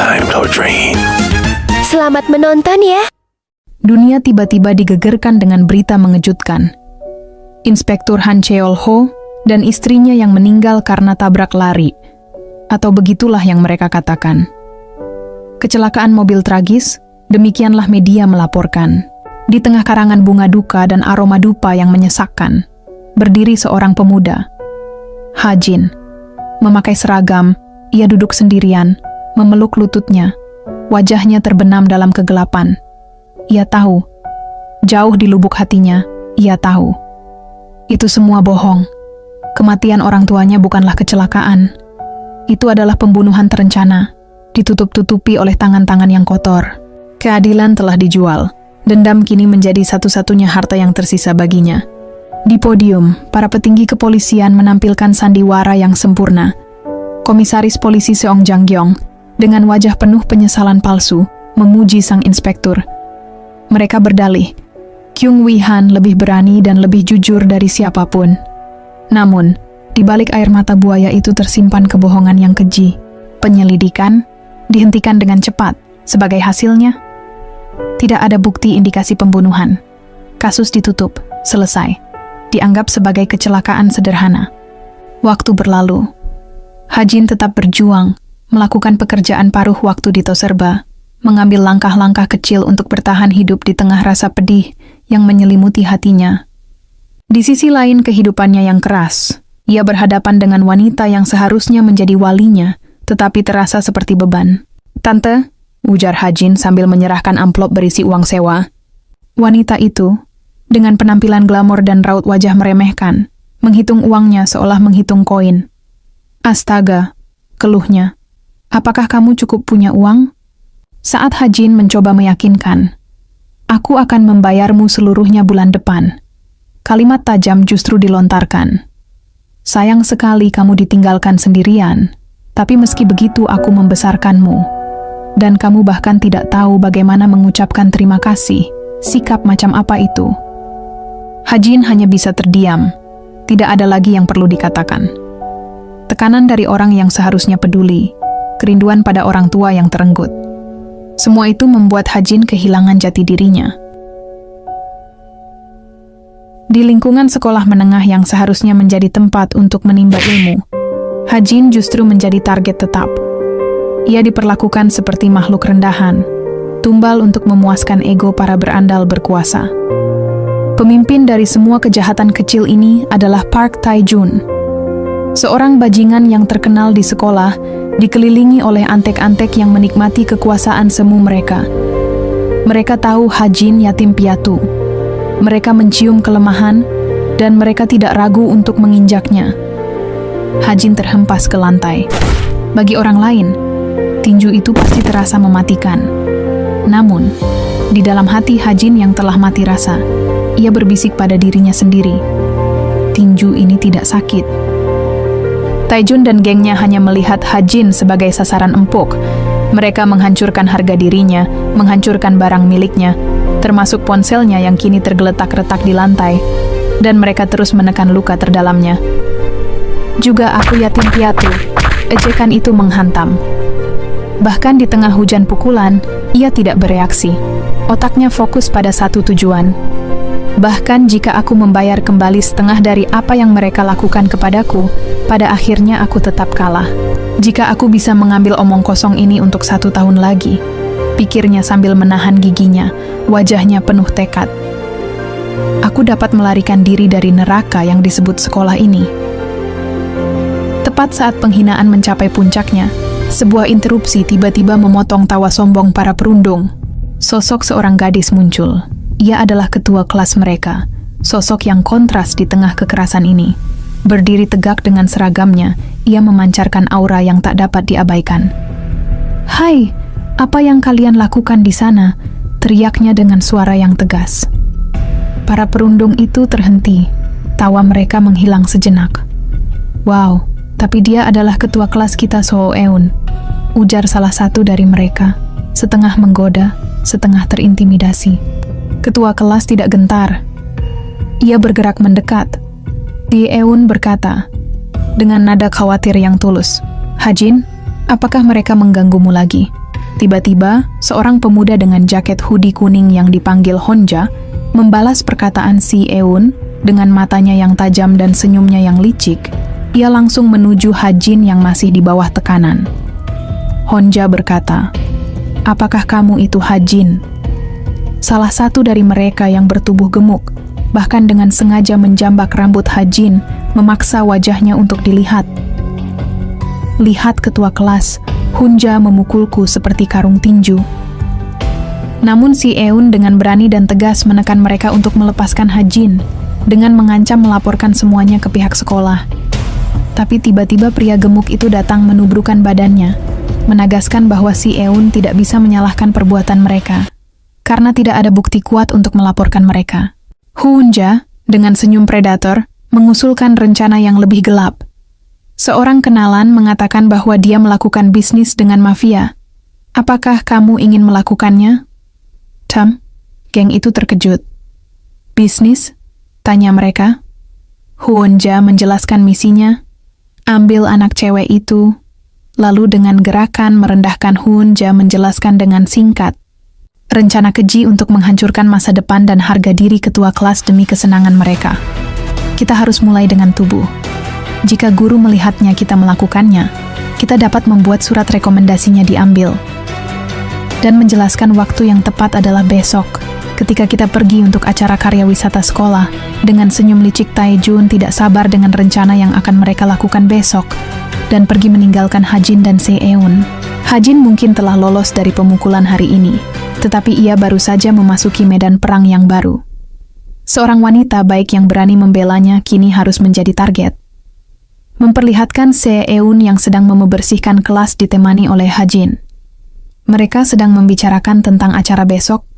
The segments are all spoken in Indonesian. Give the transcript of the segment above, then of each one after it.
time, Coltrane. Selamat menonton ya. Dunia tiba-tiba digegerkan dengan berita mengejutkan. Inspektur Han Cheol-ho dan istrinya yang meninggal karena tabrak lari. Atau begitulah yang mereka katakan. Kecelakaan mobil tragis, demikianlah media melaporkan. Di tengah karangan bunga duka dan aroma dupa yang menyesakkan, berdiri seorang pemuda. Ha Jin. Memakai seragam, ia duduk sendirian, memeluk lututnya. Wajahnya terbenam dalam kegelapan. Ia tahu, jauh di lubuk hatinya, ia tahu. Itu semua bohong. Kematian orang tuanya bukanlah kecelakaan. Itu adalah pembunuhan terencana, ditutup-tutupi oleh tangan-tangan yang kotor. Keadilan telah dijual. Dendam kini menjadi satu-satunya harta yang tersisa baginya. Di podium, para petinggi kepolisian menampilkan sandiwara yang sempurna. Komisaris polisi Seong Jang-gyong, dengan wajah penuh penyesalan palsu, memuji sang inspektur. Mereka berdalih, Kyung Wi-han lebih berani dan lebih jujur dari siapapun. Namun, di balik air mata buaya itu tersimpan kebohongan yang keji. Penyelidikan dihentikan dengan cepat. Sebagai hasilnya, tidak ada bukti indikasi pembunuhan. Kasus ditutup, selesai. Dianggap sebagai kecelakaan sederhana. Waktu berlalu. Ha Jin tetap berjuang, melakukan pekerjaan paruh waktu di Toserba, mengambil langkah-langkah kecil untuk bertahan hidup di tengah rasa pedih yang menyelimuti hatinya. Di sisi lain kehidupannya yang keras, ia berhadapan dengan wanita yang seharusnya menjadi walinya, tetapi terasa seperti beban. "Tante," ujar Ha Jin sambil menyerahkan amplop berisi uang sewa. Wanita itu, dengan penampilan glamor dan raut wajah meremehkan, menghitung uangnya seolah menghitung koin. "Astaga," keluhnya. "Apakah kamu cukup punya uang?" Saat Ha Jin mencoba meyakinkan, "Aku akan membayarmu seluruhnya bulan depan." Kalimat tajam justru dilontarkan. "Sayang sekali kamu ditinggalkan sendirian, tapi meski begitu aku membesarkanmu. Dan kamu bahkan tidak tahu bagaimana mengucapkan terima kasih. Sikap macam apa itu?" Ha Jin hanya bisa terdiam. Tidak ada lagi yang perlu dikatakan. Tekanan dari orang yang seharusnya peduli, kerinduan pada orang tua yang terenggut. Semua itu membuat Ha Jin kehilangan jati dirinya. Di lingkungan sekolah menengah yang seharusnya menjadi tempat untuk menimba ilmu, Ha Jin justru menjadi target tetap. Ia diperlakukan seperti makhluk rendahan, tumbal untuk memuaskan ego para berandal berkuasa. Pemimpin dari semua kejahatan kecil ini adalah Park Tae-jun, seorang bajingan yang terkenal di sekolah, dikelilingi oleh antek-antek yang menikmati kekuasaan semu mereka. Mereka tahu Ha Jin yatim piatu. Mereka mencium kelemahan, dan mereka tidak ragu untuk menginjaknya. Ha Jin terhempas ke lantai. Bagi orang lain, tinju itu pasti terasa mematikan. Namun, di dalam hati Ha Jin yang telah mati rasa, ia berbisik pada dirinya sendiri, tinju ini tidak sakit. Tae-jun dan gengnya hanya melihat Ha Jin sebagai sasaran empuk. Mereka menghancurkan harga dirinya, menghancurkan barang miliknya, termasuk ponselnya yang kini tergeletak-retak di lantai, dan mereka terus menekan luka terdalamnya. "Juga aku yatim piatu," ejekan itu menghantam. Bahkan di tengah hujan pukulan, ia tidak bereaksi. Otaknya fokus pada satu tujuan. "Bahkan jika aku membayar kembali setengah dari apa yang mereka lakukan kepadaku, pada akhirnya aku tetap kalah. Jika aku bisa mengambil omong kosong ini untuk 1 tahun lagi," pikirnya sambil menahan giginya, wajahnya penuh tekad. "Aku dapat melarikan diri dari neraka yang disebut sekolah ini." Tepat saat penghinaan mencapai puncaknya, sebuah interupsi tiba-tiba memotong tawa sombong para perundung. Sosok seorang gadis muncul. Ia adalah ketua kelas mereka, sosok yang kontras di tengah kekerasan ini. Berdiri tegak dengan seragamnya, ia memancarkan aura yang tak dapat diabaikan. "Hai, apa yang kalian lakukan di sana?" teriaknya dengan suara yang tegas. Para perundung itu terhenti, tawa mereka menghilang sejenak. "Wow, tapi dia adalah ketua kelas kita So Eun," ujar salah satu dari mereka, setengah menggoda, setengah terintimidasi. Ketua kelas tidak gentar. Ia bergerak mendekat. Lee Eun berkata, dengan nada khawatir yang tulus, "Ha Jin, apakah mereka mengganggumu lagi?" Tiba-tiba, seorang pemuda dengan jaket hoodie kuning yang dipanggil Honja membalas perkataan si Eun dengan matanya yang tajam dan senyumnya yang licik. Ia langsung menuju Ha-jin yang masih di bawah tekanan. Honja berkata, "Apakah kamu itu Ha-jin?" Salah satu dari mereka yang bertubuh gemuk, bahkan dengan sengaja menjambak rambut Ha-jin, memaksa wajahnya untuk dilihat. "Lihat ketua kelas, Honja memukulku seperti karung tinju." Namun si Eun dengan berani dan tegas menekan mereka untuk melepaskan Ha-jin, dengan mengancam melaporkan semuanya ke pihak sekolah. Tapi tiba-tiba pria gemuk itu datang menubrukan badannya, menegaskan bahwa si Eun tidak bisa menyalahkan perbuatan mereka, karena tidak ada bukti kuat untuk melaporkan mereka. Honja, dengan senyum predator, mengusulkan rencana yang lebih gelap. Seorang kenalan mengatakan bahwa dia melakukan bisnis dengan mafia. "Apakah kamu ingin melakukannya?" "Tam," geng itu terkejut. "Bisnis?" tanya mereka. Honja menjelaskan misinya. Ambil anak cewek itu, lalu dengan gerakan merendahkan Honja menjelaskan dengan singkat. Rencana keji untuk menghancurkan masa depan dan harga diri ketua kelas demi kesenangan mereka. Kita harus mulai dengan tubuh. Jika guru melihatnya kita melakukannya, kita dapat membuat surat rekomendasinya diambil. Dan menjelaskan waktu yang tepat adalah besok, ketika kita pergi untuk acara karya wisata sekolah. Dengan senyum licik Tae-jun tidak sabar dengan rencana yang akan mereka lakukan besok, dan pergi meninggalkan Ha-jin dan Se-eun. Ha-jin mungkin telah lolos dari pemukulan hari ini, tetapi ia baru saja memasuki medan perang yang baru. Seorang wanita baik yang berani membelanya kini harus menjadi target. Memperlihatkan Se-eun yang sedang membersihkan kelas ditemani oleh Ha-jin. Mereka sedang membicarakan tentang acara besok,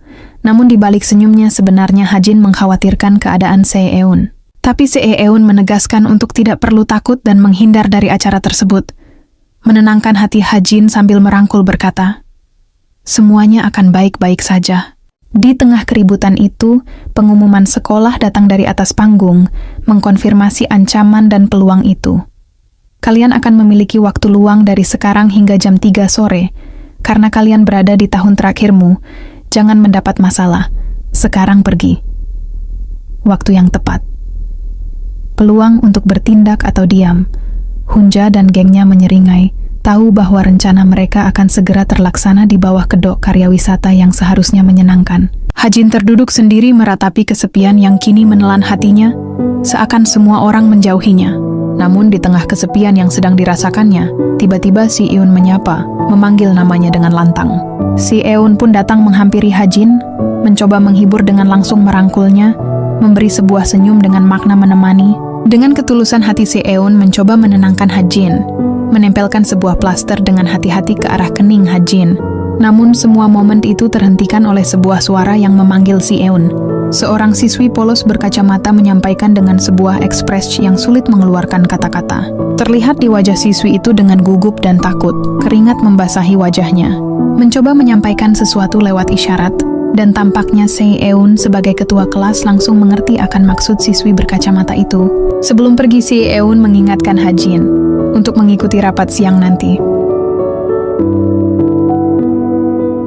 namun di balik senyumnya sebenarnya Ha-jin mengkhawatirkan keadaan Se-eun. Tapi Se-eun menegaskan untuk tidak perlu takut dan menghindar dari acara tersebut. Menenangkan hati Ha-jin sambil merangkul berkata, "Semuanya akan baik-baik saja." Di tengah keributan itu, pengumuman sekolah datang dari atas panggung, mengkonfirmasi ancaman dan peluang itu. "Kalian akan memiliki waktu luang dari sekarang hingga jam 3 sore, karena kalian berada di tahun terakhirmu. Jangan mendapat masalah. Sekarang pergi." Waktu yang tepat. Peluang untuk bertindak atau diam. Honja dan gengnya menyeringai, tahu bahwa rencana mereka akan segera terlaksana di bawah kedok karya wisata yang seharusnya menyenangkan. Ha-jin terduduk sendiri meratapi kesepian yang kini menelan hatinya, seakan semua orang menjauhinya. Namun di tengah kesepian yang sedang dirasakannya, tiba-tiba si Eun menyapa, memanggil namanya dengan lantang. Si Eun pun datang menghampiri Ha-jin, mencoba menghibur dengan langsung merangkulnya, memberi sebuah senyum dengan makna menemani. Dengan ketulusan hati si Eun mencoba menenangkan Ha-jin, menempelkan sebuah plaster dengan hati-hati ke arah kening Ha-jin. Namun semua momen itu terhentikan oleh sebuah suara yang memanggil si Eun. Seorang siswi polos berkacamata menyampaikan dengan sebuah ekspresi yang sulit mengeluarkan kata-kata. Terlihat di wajah siswi itu dengan gugup dan takut, keringat membasahi wajahnya. Mencoba menyampaikan sesuatu lewat isyarat, dan tampaknya Se-eun sebagai ketua kelas langsung mengerti akan maksud siswi berkacamata itu. Sebelum pergi, Se-eun mengingatkan Ha-jin untuk mengikuti rapat siang nanti.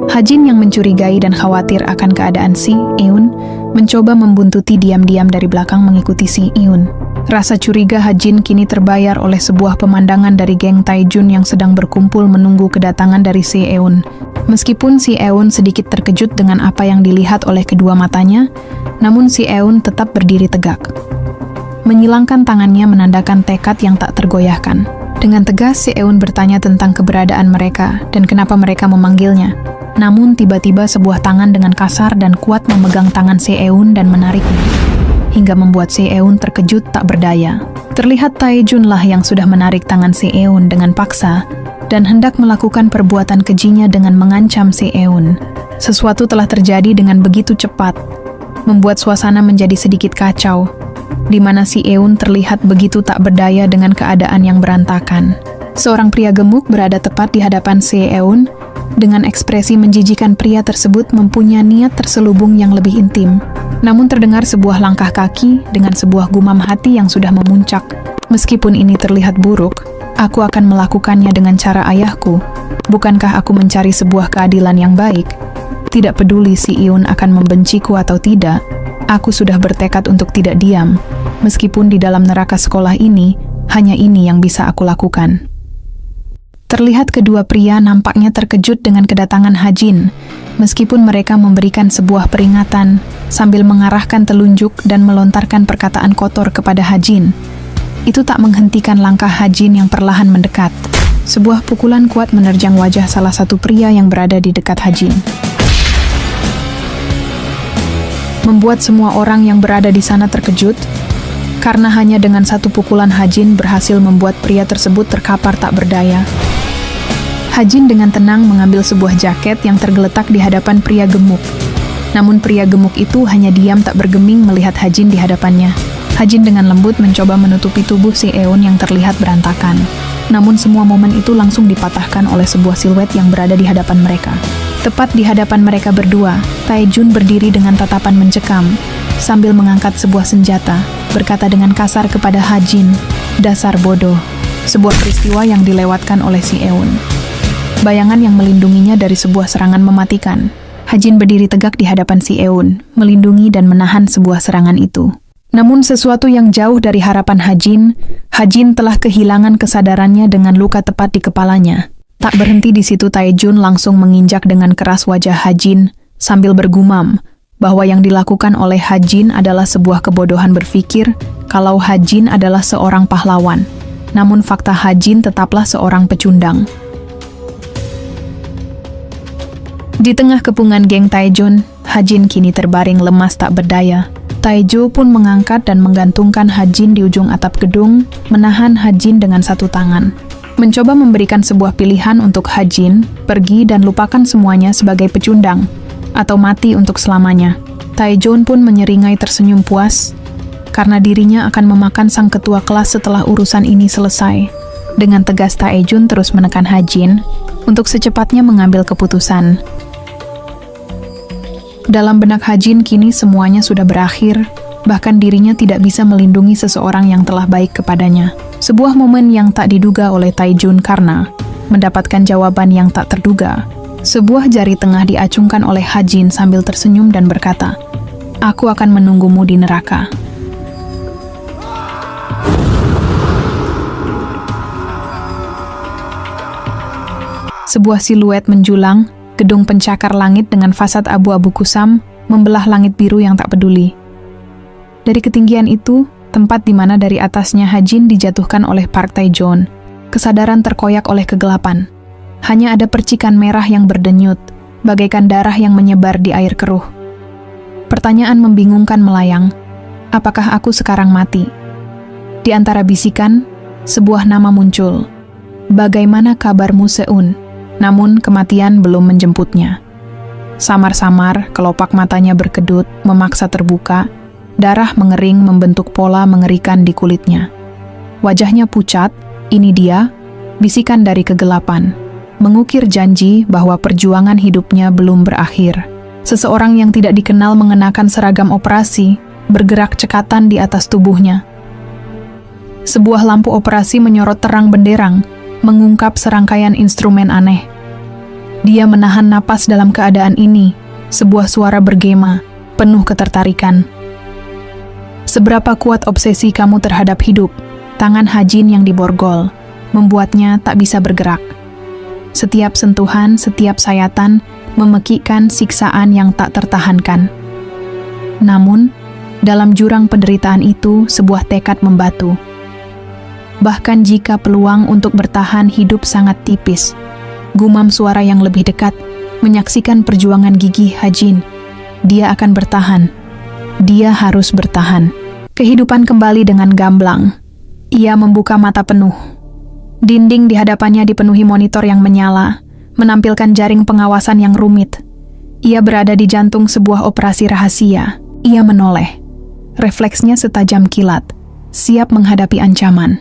Ha-jin yang mencurigai dan khawatir akan keadaan si Eun mencoba membuntuti diam-diam dari belakang mengikuti si Eun. Rasa curiga Ha-jin kini terbayar oleh sebuah pemandangan dari geng Tae-jun yang sedang berkumpul menunggu kedatangan dari si Eun. Meskipun si Eun sedikit terkejut dengan apa yang dilihat oleh kedua matanya, namun si Eun tetap berdiri tegak. Menyilangkan tangannya menandakan tekad yang tak tergoyahkan. Dengan tegas si Eun bertanya tentang keberadaan mereka dan kenapa mereka memanggilnya. Namun tiba-tiba sebuah tangan dengan kasar dan kuat memegang tangan Se-eun dan menariknya, hingga membuat Se-eun terkejut tak berdaya. Terlihat Tae-jun lah yang sudah menarik tangan Se-eun dengan paksa dan hendak melakukan perbuatan kejinya dengan mengancam Se-eun. Sesuatu telah terjadi dengan begitu cepat, membuat suasana menjadi sedikit kacau, di mana si Eun terlihat begitu tak berdaya dengan keadaan yang berantakan. Seorang pria gemuk berada tepat di hadapan Se-eun. Dengan ekspresi menjijikan, pria tersebut mempunyai niat terselubung yang lebih intim. Namun terdengar sebuah langkah kaki dengan sebuah gumam hati yang sudah memuncak. Meskipun ini terlihat buruk, Aku akan melakukannya dengan cara ayahku. Bukankah aku mencari sebuah keadilan yang baik? Tidak peduli si Iun akan membenciku atau tidak, aku sudah bertekad untuk tidak diam. Meskipun di dalam neraka sekolah ini, hanya ini yang bisa aku lakukan. Terlihat kedua pria nampaknya terkejut dengan kedatangan Hajin, meskipun mereka memberikan sebuah peringatan sambil mengarahkan telunjuk dan melontarkan perkataan kotor kepada Hajin. Itu tak menghentikan langkah Hajin yang perlahan mendekat. Sebuah pukulan kuat menerjang wajah salah satu pria yang berada di dekat Hajin, membuat semua orang yang berada di sana terkejut, karena hanya dengan satu pukulan Hajin berhasil membuat pria tersebut terkapar tak berdaya. Hajin dengan tenang mengambil sebuah jaket yang tergeletak di hadapan pria gemuk. Namun pria gemuk itu hanya diam tak bergeming melihat Hajin di hadapannya. Hajin dengan lembut mencoba menutupi tubuh si Eun yang terlihat berantakan. Namun semua momen itu langsung dipatahkan oleh sebuah siluet yang berada di hadapan mereka. Tepat di hadapan mereka berdua, Taejun berdiri dengan tatapan mencekam, sambil mengangkat sebuah senjata, berkata dengan kasar kepada Hajin, "Dasar bodoh." Sebuah peristiwa yang dilewatkan oleh si Eun. Bayangan yang melindunginya dari sebuah serangan mematikan. Hajin berdiri tegak di hadapan si Eun, melindungi dan menahan sebuah serangan itu. Namun sesuatu yang jauh dari harapan Hajin telah kehilangan kesadarannya dengan luka tepat di kepalanya. Tak berhenti di situ, Taejun langsung menginjak dengan keras wajah Hajin sambil bergumam bahwa yang dilakukan oleh Hajin adalah sebuah kebodohan berpikir kalau Hajin adalah seorang pahlawan. Namun fakta Hajin tetaplah seorang pecundang. Di tengah kepungan geng Taejun, Hajin kini terbaring lemas tak berdaya. Taejo pun mengangkat dan menggantungkan Hajin di ujung atap gedung, menahan Hajin dengan satu tangan. Mencoba memberikan sebuah pilihan untuk Hajin, pergi dan lupakan semuanya sebagai pecundang, atau mati untuk selamanya. Taejon pun menyeringai tersenyum puas, karena dirinya akan memakan sang ketua kelas setelah urusan ini selesai. Dengan tegas Taejun terus menekan Hajin untuk secepatnya mengambil keputusan. Dalam benak Hajin kini semuanya sudah berakhir, bahkan dirinya tidak bisa melindungi seseorang yang telah baik kepadanya. Sebuah momen yang tak diduga oleh Taejun karena mendapatkan jawaban yang tak terduga. Sebuah jari tengah diacungkan oleh Hajin sambil tersenyum dan berkata, "Aku akan menunggumu di neraka." Sebuah siluet menjulang, gedung pencakar langit dengan fasad abu-abu kusam membelah langit biru yang tak peduli. Dari ketinggian itu, tempat di mana dari atasnya Hajin dijatuhkan oleh Park Taejon, kesadaran terkoyak oleh kegelapan. Hanya ada percikan merah yang berdenyut, bagaikan darah yang menyebar di air keruh. Pertanyaan membingungkan melayang, apakah aku sekarang mati? Di antara bisikan, sebuah nama muncul. Bagaimana kabarmu, Seun? Namun kematian belum menjemputnya. Samar-samar, kelopak matanya berkedut, memaksa terbuka, darah mengering membentuk pola mengerikan di kulitnya. Wajahnya pucat, ini dia, bisikan dari kegelapan, mengukir janji bahwa perjuangan hidupnya belum berakhir. Seseorang yang tidak dikenal mengenakan seragam operasi, bergerak cekatan di atas tubuhnya. Sebuah lampu operasi menyorot terang benderang, mengungkap serangkaian instrumen aneh. Dia menahan napas dalam keadaan ini, sebuah suara bergema, penuh ketertarikan. Seberapa kuat obsesi kamu terhadap hidup? Tangan Hajin yang diborgol, membuatnya tak bisa bergerak. Setiap sentuhan, setiap sayatan, memekikkan siksaan yang tak tertahankan. Namun, dalam jurang penderitaan itu, sebuah tekad membatu. Bahkan jika peluang untuk bertahan hidup sangat tipis, gumam suara yang lebih dekat, menyaksikan perjuangan gigih Hajin. Dia akan bertahan. Dia harus bertahan. Kehidupan kembali dengan gamblang. Ia membuka mata penuh. Dinding di hadapannya dipenuhi monitor yang menyala, menampilkan jaring pengawasan yang rumit. Ia berada di jantung sebuah operasi rahasia. Ia menoleh. Refleksnya setajam kilat, siap menghadapi ancaman.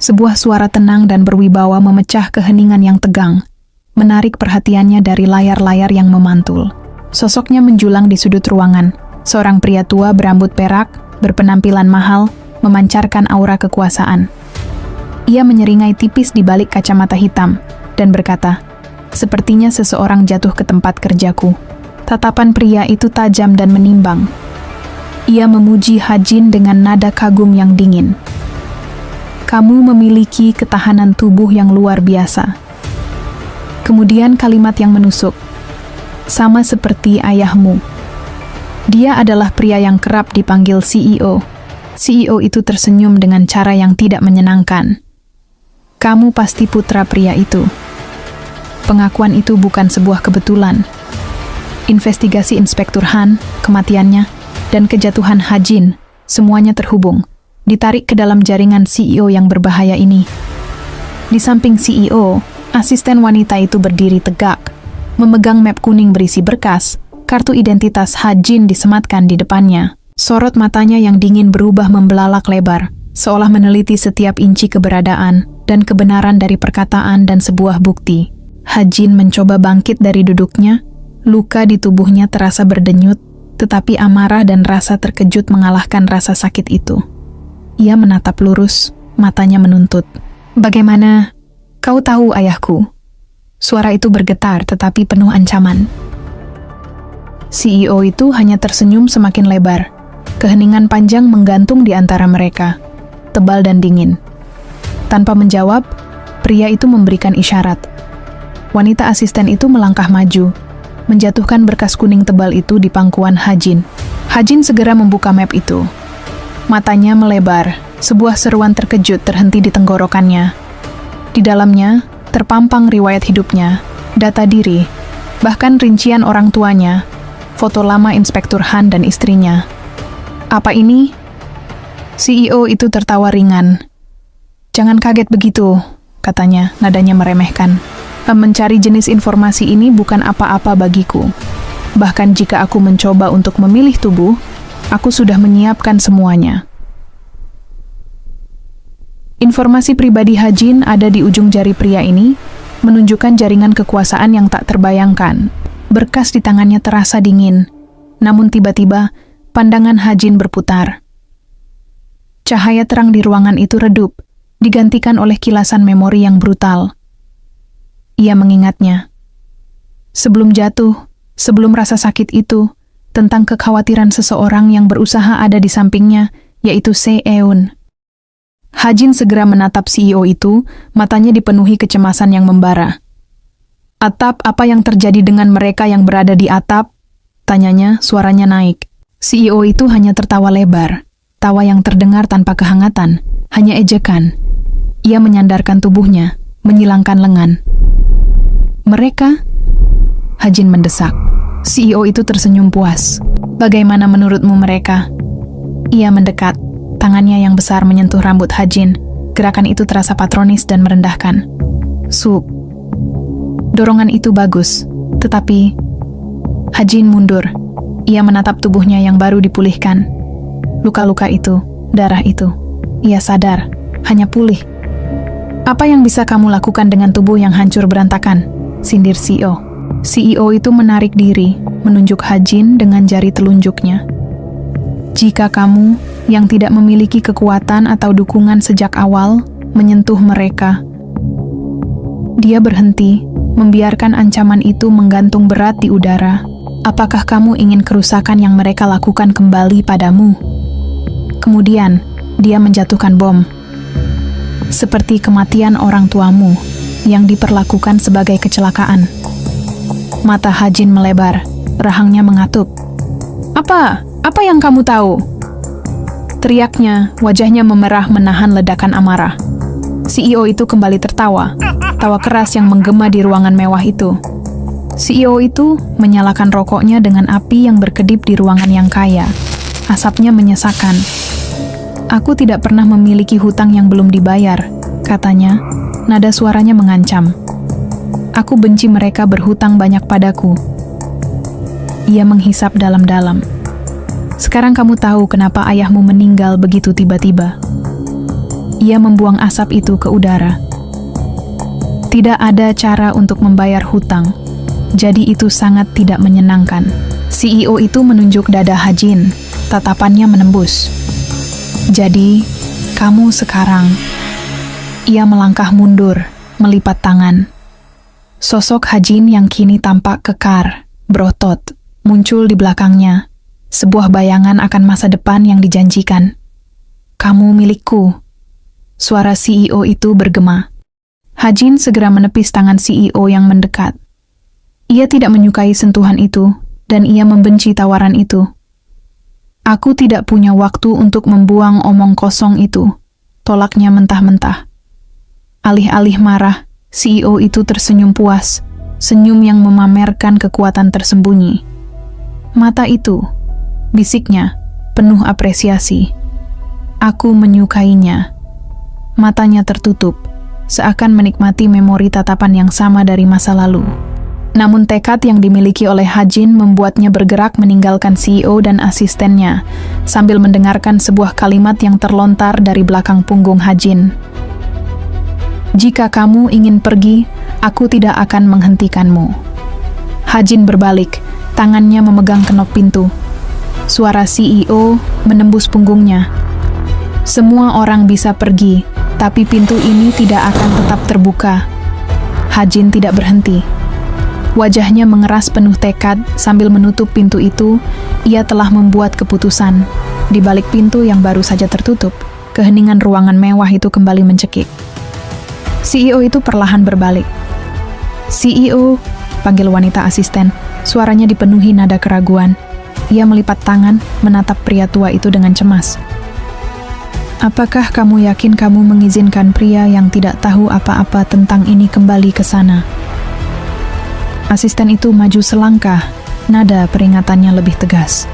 Sebuah suara tenang dan berwibawa memecah keheningan yang tegang, menarik perhatiannya dari layar-layar yang memantul. Sosoknya menjulang di sudut ruangan. Seorang pria tua berambut perak, berpenampilan mahal, memancarkan aura kekuasaan. Ia menyeringai tipis di balik kacamata hitam dan berkata, "Sepertinya seseorang jatuh ke tempat kerjaku." Tatapan pria itu tajam dan menimbang. Ia memuji Hajin dengan nada kagum yang dingin. "Kamu memiliki ketahanan tubuh yang luar biasa." Kemudian kalimat yang menusuk, "Sama seperti ayahmu." Dia adalah pria yang kerap dipanggil CEO. CEO itu tersenyum dengan cara yang tidak menyenangkan. "Kamu pasti putra pria itu." Pengakuan itu bukan sebuah kebetulan. Investigasi Inspektur Han, kematiannya, dan kejatuhan Hajin, semuanya terhubung, ditarik ke dalam jaringan CEO yang berbahaya ini. Di samping CEO, asisten wanita itu berdiri tegak, memegang map kuning berisi berkas, kartu identitas Hajin disematkan di depannya. Sorot matanya yang dingin berubah membelalak lebar, seolah meneliti setiap inci keberadaan dan kebenaran dari perkataan dan sebuah bukti. Hajin mencoba bangkit dari duduknya. Luka di tubuhnya terasa berdenyut, tetapi amarah dan rasa terkejut mengalahkan rasa sakit itu. Ia menatap lurus, matanya menuntut. "Bagaimana? Kau tahu ayahku?" Suara itu bergetar tetapi penuh ancaman. CEO itu hanya tersenyum semakin lebar. Keheningan panjang menggantung di antara mereka, tebal dan dingin. Tanpa menjawab, pria itu memberikan isyarat. Wanita asisten itu melangkah maju, menjatuhkan berkas kuning tebal itu di pangkuan Hajin. Hajin segera membuka map itu. Matanya melebar, sebuah seruan terkejut terhenti di tenggorokannya. Di dalamnya, terpampang riwayat hidupnya, data diri, bahkan rincian orang tuanya, foto lama Inspektur Han dan istrinya. "Apa ini?" CEO itu tertawa ringan. "Jangan kaget begitu," katanya, nadanya meremehkan. "Mencari jenis informasi ini bukan apa-apa bagiku. Bahkan jika aku mencoba untuk memilih tubuh, aku sudah menyiapkan semuanya." Informasi pribadi Hajin ada di ujung jari pria ini, menunjukkan jaringan kekuasaan yang tak terbayangkan. Berkas di tangannya terasa dingin, namun tiba-tiba pandangan Hajin berputar. Cahaya terang di ruangan itu redup, digantikan oleh kilasan memori yang brutal. Ia mengingatnya. Sebelum jatuh, sebelum rasa sakit itu, tentang kekhawatiran seseorang yang berusaha ada di sampingnya, yaitu Se-eun. Hajin segera menatap CEO itu, matanya dipenuhi kecemasan yang membara. "Atap, apa yang terjadi dengan mereka yang berada di atap?" tanyanya, suaranya naik. CEO itu hanya tertawa lebar, tawa yang terdengar tanpa kehangatan, hanya ejekan. Ia menyandarkan tubuhnya, menyilangkan lengan. "Mereka?" Hajin mendesak. CEO itu tersenyum puas. "Bagaimana menurutmu mereka?" Ia mendekat, tangannya yang besar menyentuh rambut Hajin. Gerakan itu terasa patronis dan merendahkan. "Sup." Dorongan itu bagus, tetapi Hajin mundur. Ia menatap tubuhnya yang baru dipulihkan. Luka-luka itu, darah itu, ia sadar, hanya pulih. "Apa yang bisa kamu lakukan dengan tubuh yang hancur berantakan?" sindir CEO. CEO itu menarik diri, menunjuk Hajin dengan jari telunjuknya. "Jika kamu, yang tidak memiliki kekuatan atau dukungan sejak awal, menyentuh mereka." Dia berhenti, membiarkan ancaman itu menggantung berat di udara. "Apakah kamu ingin kerusakan yang mereka lakukan kembali padamu?" Kemudian, dia menjatuhkan bom. "Seperti kematian orang tuamu, yang diperlakukan sebagai kecelakaan." Mata Hajin melebar, rahangnya mengatup. Apa yang kamu tahu?" teriaknya, wajahnya memerah menahan ledakan amarah. CEO itu kembali tertawa, tawa keras yang menggema di ruangan mewah itu. CEO itu menyalakan rokoknya dengan api yang berkedip di ruangan yang kaya. Asapnya menyesakan. "Aku tidak pernah memiliki hutang yang belum dibayar," katanya, nada suaranya mengancam. "Aku benci mereka berhutang banyak padaku." Ia menghisap dalam-dalam. "Sekarang kamu tahu kenapa ayahmu meninggal begitu tiba-tiba." Ia membuang asap itu ke udara. "Tidak ada cara untuk membayar hutang, jadi itu sangat tidak menyenangkan." CEO itu menunjuk dada Hajin, tatapannya menembus. "Jadi, kamu sekarang..." Ia melangkah mundur, melipat tangan. Sosok Hajin yang kini tampak kekar, berotot, muncul di belakangnya. Sebuah bayangan akan masa depan yang dijanjikan. "Kamu milikku." Suara CEO itu bergema. Hajin segera menepis tangan CEO yang mendekat. Ia tidak menyukai sentuhan itu, dan ia membenci tawaran itu. "Aku tidak punya waktu untuk membuang omong kosong itu," tolaknya mentah-mentah. Alih-alih marah, CEO itu tersenyum puas, senyum yang memamerkan kekuatan tersembunyi. "Mata itu," bisiknya, penuh apresiasi. "Aku menyukainya." Matanya tertutup, seakan menikmati memori tatapan yang sama dari masa lalu. Namun tekad yang dimiliki oleh Hajin membuatnya bergerak meninggalkan CEO dan asistennya, sambil mendengarkan sebuah kalimat yang terlontar dari belakang punggung Hajin. "Jika kamu ingin pergi, aku tidak akan menghentikanmu." Hajin berbalik, tangannya memegang kenop pintu. Suara CEO menembus punggungnya. "Semua orang bisa pergi, tapi pintu ini tidak akan tetap terbuka." Hajin tidak berhenti. Wajahnya mengeras penuh tekad sambil menutup pintu itu. Ia telah membuat keputusan. Di balik pintu yang baru saja tertutup, keheningan ruangan mewah itu kembali mencekik. CEO itu perlahan berbalik. "CEO," panggil wanita asisten. Suaranya dipenuhi nada keraguan. Ia melipat tangan, menatap pria tua itu dengan cemas. "Apakah kamu yakin kamu mengizinkan pria yang tidak tahu apa-apa tentang ini kembali ke sana?" Asisten itu maju selangkah, nada peringatannya lebih tegas.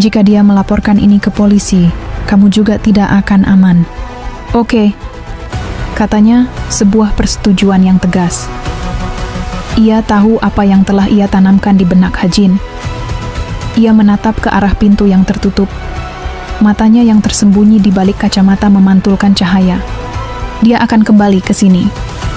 "Jika dia melaporkan ini ke polisi, kamu juga tidak akan aman." "Oke," katanya, sebuah persetujuan yang tegas. Ia tahu apa yang telah ia tanamkan di benak Hajin. Ia menatap ke arah pintu yang tertutup. Matanya yang tersembunyi di balik kacamata memantulkan cahaya. Dia akan kembali ke sini.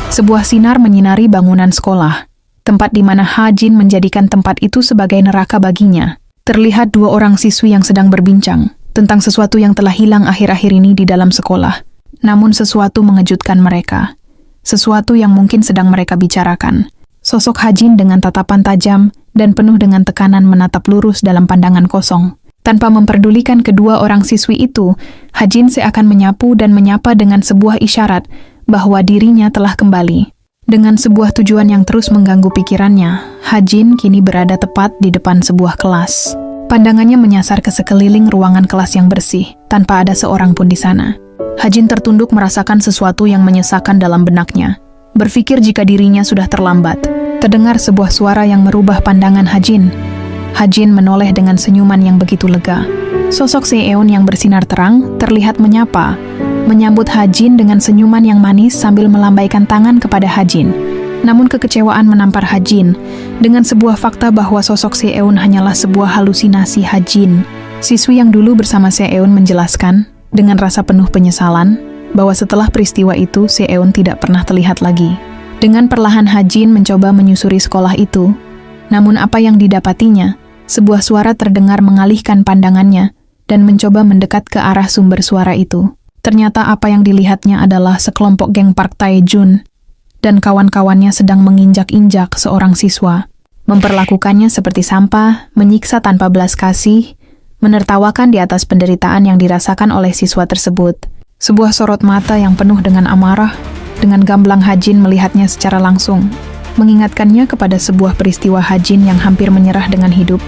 Sebuah sinar menyinari bangunan sekolah, tempat di mana Hajin menjadikan tempat itu sebagai neraka baginya. Terlihat dua orang siswi yang sedang berbincang tentang sesuatu yang telah hilang akhir-akhir ini di dalam sekolah. Namun sesuatu mengejutkan mereka. Sesuatu yang mungkin sedang mereka bicarakan. Sosok Hajin dengan tatapan tajam dan penuh dengan tekanan menatap lurus dalam pandangan kosong. Tanpa memperdulikan kedua orang siswi itu, Hajin seakan menyapu dan menyapa dengan sebuah isyarat bahwa dirinya telah kembali. Dengan sebuah tujuan yang terus mengganggu pikirannya, Hajin kini berada tepat di depan sebuah kelas. Pandangannya menyasar ke sekeliling ruangan kelas yang bersih, tanpa ada seorang pun di sana. Hajin tertunduk merasakan sesuatu yang menyesakan dalam benaknya. Berpikir jika dirinya sudah terlambat. Terdengar sebuah suara yang merubah pandangan Hajin. Hajin menoleh dengan senyuman yang begitu lega. Sosok Seeun yang bersinar terang terlihat menyapa, menyambut Hajin dengan senyuman yang manis sambil melambaikan tangan kepada Hajin. Namun kekecewaan menampar Hajin dengan sebuah fakta bahwa sosok Seeun hanyalah sebuah halusinasi Hajin. Siswi yang dulu bersama Seeun menjelaskan dengan rasa penuh penyesalan bahwa setelah peristiwa itu Seeun tidak pernah terlihat lagi. Dengan perlahan Hajin mencoba menyusuri sekolah itu, namun apa yang didapatinya, sebuah suara terdengar mengalihkan pandangannya dan mencoba mendekat ke arah sumber suara itu. Ternyata apa yang dilihatnya adalah sekelompok geng Park Tae-jun dan kawan-kawannya sedang menginjak-injak seorang siswa, memperlakukannya seperti sampah, menyiksa tanpa belas kasih, menertawakan di atas penderitaan yang dirasakan oleh siswa tersebut. Sebuah sorot mata yang penuh dengan amarah, dengan gamblang Hajin melihatnya secara langsung, mengingatkannya kepada sebuah peristiwa Hajin yang hampir menyerah dengan hidup.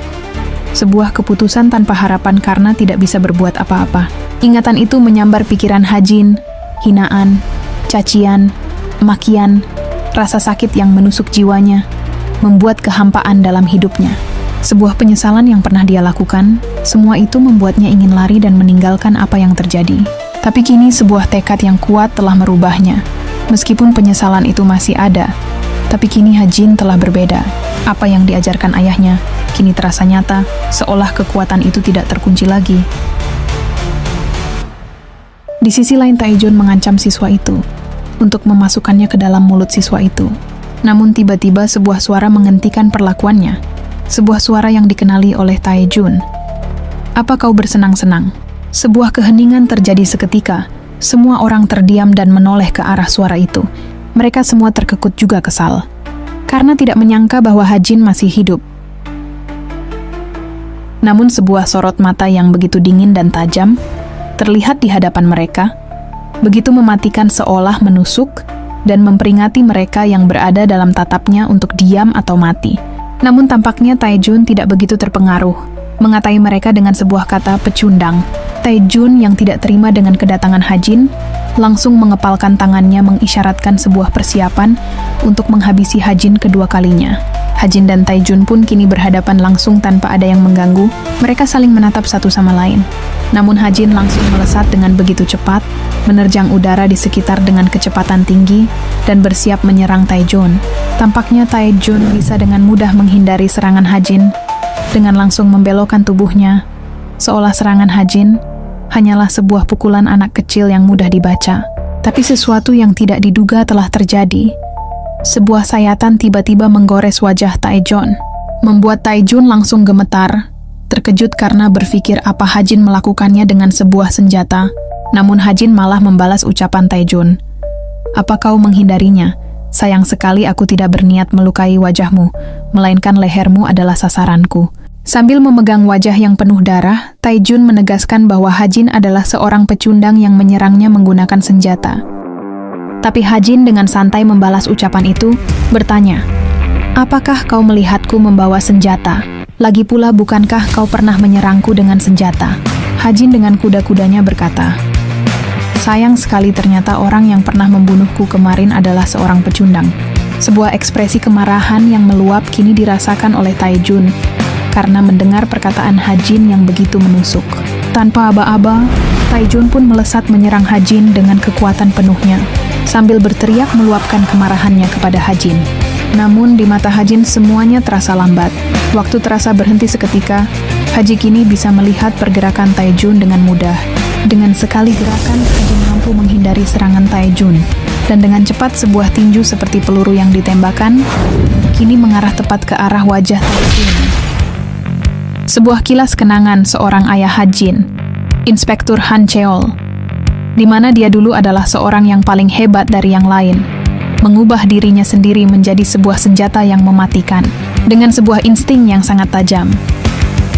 Sebuah keputusan tanpa harapan karena tidak bisa berbuat apa-apa. Ingatan itu menyambar pikiran Hajin, hinaan, cacian, makian, rasa sakit yang menusuk jiwanya, membuat kehampaan dalam hidupnya. Sebuah penyesalan yang pernah dia lakukan, semua itu membuatnya ingin lari dan meninggalkan apa yang terjadi. Tapi kini sebuah tekad yang kuat telah merubahnya. Meskipun penyesalan itu masih ada, tapi kini Hajin telah berbeda. Apa yang diajarkan ayahnya, kini terasa nyata, seolah kekuatan itu tidak terkunci lagi. Di sisi lain Tae-jun mengancam siswa itu, untuk memasukkannya ke dalam mulut siswa itu. Namun tiba-tiba sebuah suara menghentikan perlakuannya. Sebuah suara yang dikenali oleh Tae-jun. "Apa kau bersenang-senang?" Sebuah keheningan terjadi seketika, Semua orang terdiam dan menoleh ke arah suara itu. Mereka semua terkekut juga kesal, karena tidak menyangka bahwa Hajin masih hidup. Namun sebuah sorot mata yang begitu dingin dan tajam terlihat di hadapan mereka, begitu mematikan seolah menusuk dan memperingati mereka yang berada dalam tatapnya untuk diam atau mati. Namun tampaknya Taejun tidak begitu terpengaruh, mengatai mereka dengan sebuah kata pecundang. Taejun yang tidak terima dengan kedatangan Hajin, langsung mengepalkan tangannya mengisyaratkan sebuah persiapan untuk menghabisi Hajin kedua kalinya. Hajin dan Taejun pun kini berhadapan langsung tanpa ada yang mengganggu. Mereka saling menatap satu sama lain. Namun Hajin langsung melesat dengan begitu cepat, menerjang udara di sekitar dengan kecepatan tinggi, dan bersiap menyerang Taejun. Tampaknya Taejun bisa dengan mudah menghindari serangan Hajin, dengan langsung membelokkan tubuhnya, seolah serangan Hajin hanyalah sebuah pukulan anak kecil yang mudah dibaca. Tapi sesuatu yang tidak diduga telah terjadi. Sebuah sayatan tiba-tiba menggores wajah Taejun, membuat Taejun langsung gemetar, terkejut karena berpikir apa Hajin melakukannya dengan sebuah senjata. Namun Hajin malah membalas ucapan Taejun. "Apa kau menghindarinya? Sayang sekali aku tidak berniat melukai wajahmu, melainkan lehermu adalah sasaranku." Sambil memegang wajah yang penuh darah, Taejun menegaskan bahwa Hajin adalah seorang pecundang yang menyerangnya menggunakan senjata. Tapi Hajin dengan santai membalas ucapan itu, bertanya, "Apakah kau melihatku membawa senjata? Lagi pula bukankah kau pernah menyerangku dengan senjata?" Hajin dengan kuda-kudanya berkata, "Sayang sekali ternyata orang yang pernah membunuhku kemarin adalah seorang pecundang." Sebuah ekspresi kemarahan yang meluap kini dirasakan oleh Taejun karena mendengar perkataan Hajin yang begitu menusuk. Tanpa aba-aba, Taejun pun melesat menyerang Hajin dengan kekuatan penuhnya, sambil berteriak meluapkan kemarahannya kepada Hajin. Namun di mata Hajin semuanya terasa lambat. Waktu terasa berhenti seketika. Hajin kini bisa melihat pergerakan Taejun dengan mudah. Dengan sekali gerakan, Hajin mampu menghindari serangan Taejun. Dan dengan cepat sebuah tinju seperti peluru yang ditembakkan, kini mengarah tepat ke arah wajah Taejun. Sebuah kilas kenangan seorang ayah Hajin, Inspektur Han Cheol, di mana dia dulu adalah seorang yang paling hebat dari yang lain, mengubah dirinya sendiri menjadi sebuah senjata yang mematikan, dengan sebuah insting yang sangat tajam,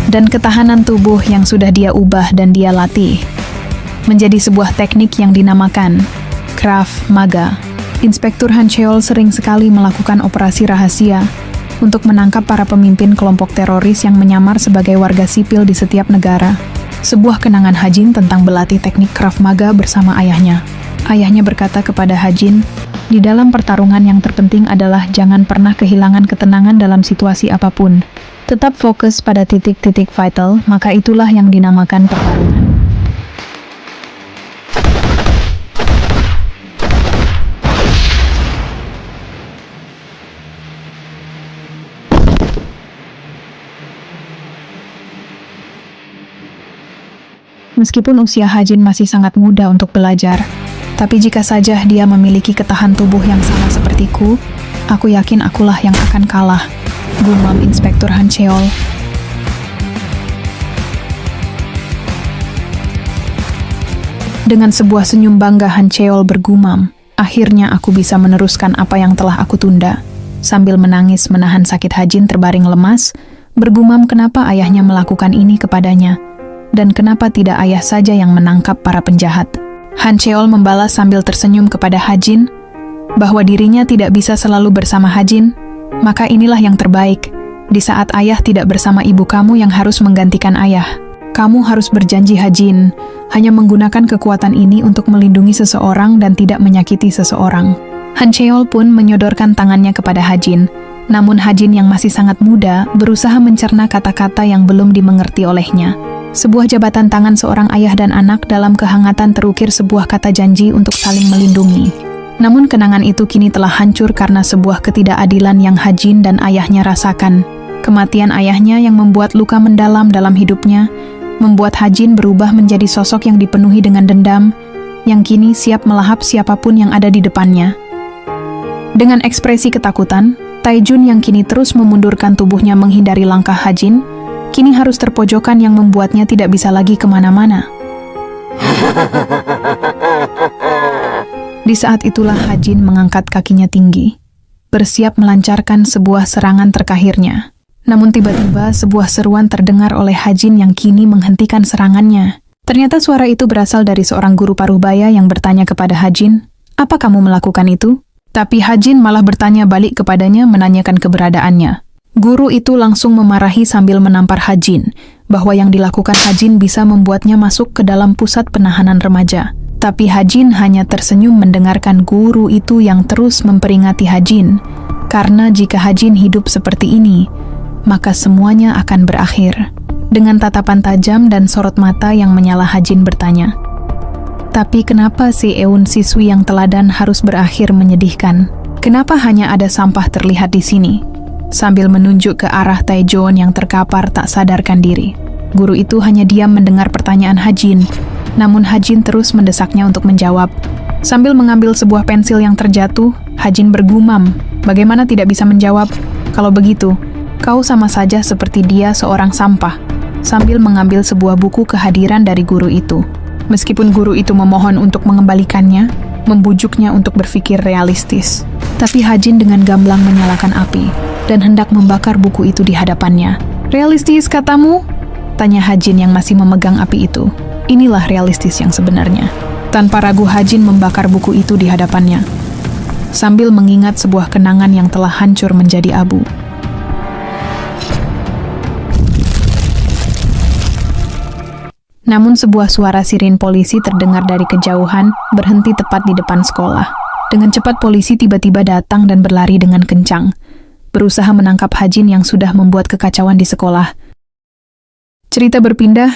dan ketahanan tubuh yang sudah dia ubah dan dia latih, menjadi sebuah teknik yang dinamakan Krav Maga. Inspektur Han Cheol sering sekali melakukan operasi rahasia untuk menangkap para pemimpin kelompok teroris yang menyamar sebagai warga sipil di setiap negara. Sebuah kenangan Hajin tentang berlatih teknik Krav Maga bersama ayahnya. Ayahnya berkata kepada Hajin, "Di dalam pertarungan yang terpenting adalah jangan pernah kehilangan ketenangan dalam situasi apapun. Tetap fokus pada titik-titik vital, maka itulah yang dinamakan pertarungan." Meskipun usia Hajin masih sangat muda untuk belajar, tapi jika saja dia memiliki ketahan tubuh yang sama sepertiku, aku yakin akulah yang akan kalah, gumam Inspektur Han Cheol. Dengan sebuah senyum bangga Han Cheol bergumam, "Akhirnya aku bisa meneruskan apa yang telah aku tunda." Sambil menangis menahan sakit Hajin terbaring lemas, bergumam kenapa ayahnya melakukan ini kepadanya. Dan kenapa tidak ayah saja yang menangkap para penjahat? Han Cheol membalas sambil tersenyum kepada Hajin, bahwa dirinya tidak bisa selalu bersama Hajin, maka inilah yang terbaik. Di saat ayah tidak bersama ibu kamu yang harus menggantikan ayah. Kamu harus berjanji Hajin, hanya menggunakan kekuatan ini untuk melindungi seseorang dan tidak menyakiti seseorang. Han Cheol pun menyodorkan tangannya kepada Hajin, namun Hajin yang masih sangat muda berusaha mencerna kata-kata yang belum dimengerti olehnya. Sebuah jabatan tangan seorang ayah dan anak dalam kehangatan terukir sebuah kata janji untuk saling melindungi. Namun kenangan itu kini telah hancur karena sebuah ketidakadilan yang Hajin dan ayahnya rasakan. Kematian ayahnya yang membuat luka mendalam dalam hidupnya, membuat Hajin berubah menjadi sosok yang dipenuhi dengan dendam, yang kini siap melahap siapapun yang ada di depannya. Dengan ekspresi ketakutan, Taejun yang kini terus memundurkan tubuhnya menghindari langkah Hajin, kini harus terpojokan yang membuatnya tidak bisa lagi kemana-mana. Di saat itulah Hajin mengangkat kakinya tinggi, bersiap melancarkan sebuah serangan terkahirnya. Namun tiba-tiba sebuah seruan terdengar oleh Hajin yang kini menghentikan serangannya. Ternyata suara itu berasal dari seorang guru paruhbaya yang bertanya kepada Hajin, "Apa kamu melakukan itu?" Tapi Hajin malah bertanya balik kepadanya menanyakan keberadaannya. Guru itu langsung memarahi sambil menampar Hajin, bahwa yang dilakukan Hajin bisa membuatnya masuk ke dalam pusat penahanan remaja. Tapi Hajin hanya tersenyum mendengarkan guru itu yang terus memperingati Hajin, karena jika Hajin hidup seperti ini, maka semuanya akan berakhir. Dengan tatapan tajam dan sorot mata yang menyala, Hajin bertanya, "Tapi kenapa si Eun siswi yang teladan harus berakhir menyedihkan? Kenapa hanya ada sampah terlihat di sini?" Sambil menunjuk ke arah Taejoon yang terkapar tak sadarkan diri. Guru itu hanya diam mendengar pertanyaan Hajin, namun Hajin terus mendesaknya untuk menjawab. Sambil mengambil sebuah pensil yang terjatuh, Hajin bergumam, "Bagaimana tidak bisa menjawab? Kalau begitu, kau sama saja seperti dia seorang sampah." Sambil mengambil sebuah buku kehadiran dari guru itu. Meskipun guru itu memohon untuk mengembalikannya, membujuknya untuk berpikir realistis. Tapi Hajin dengan gamblang menyalakan api dan hendak membakar buku itu di hadapannya. "Realistis katamu?" tanya Hajin yang masih memegang api itu. Inilah realistis yang sebenarnya. Tanpa ragu Hajin membakar buku itu di hadapannya, sambil mengingat sebuah kenangan yang telah hancur menjadi abu. Namun sebuah suara sirin polisi terdengar dari kejauhan, berhenti tepat di depan sekolah. Dengan cepat polisi tiba-tiba datang dan berlari dengan kencang, berusaha menangkap Hajin yang sudah membuat kekacauan di sekolah. Cerita berpindah,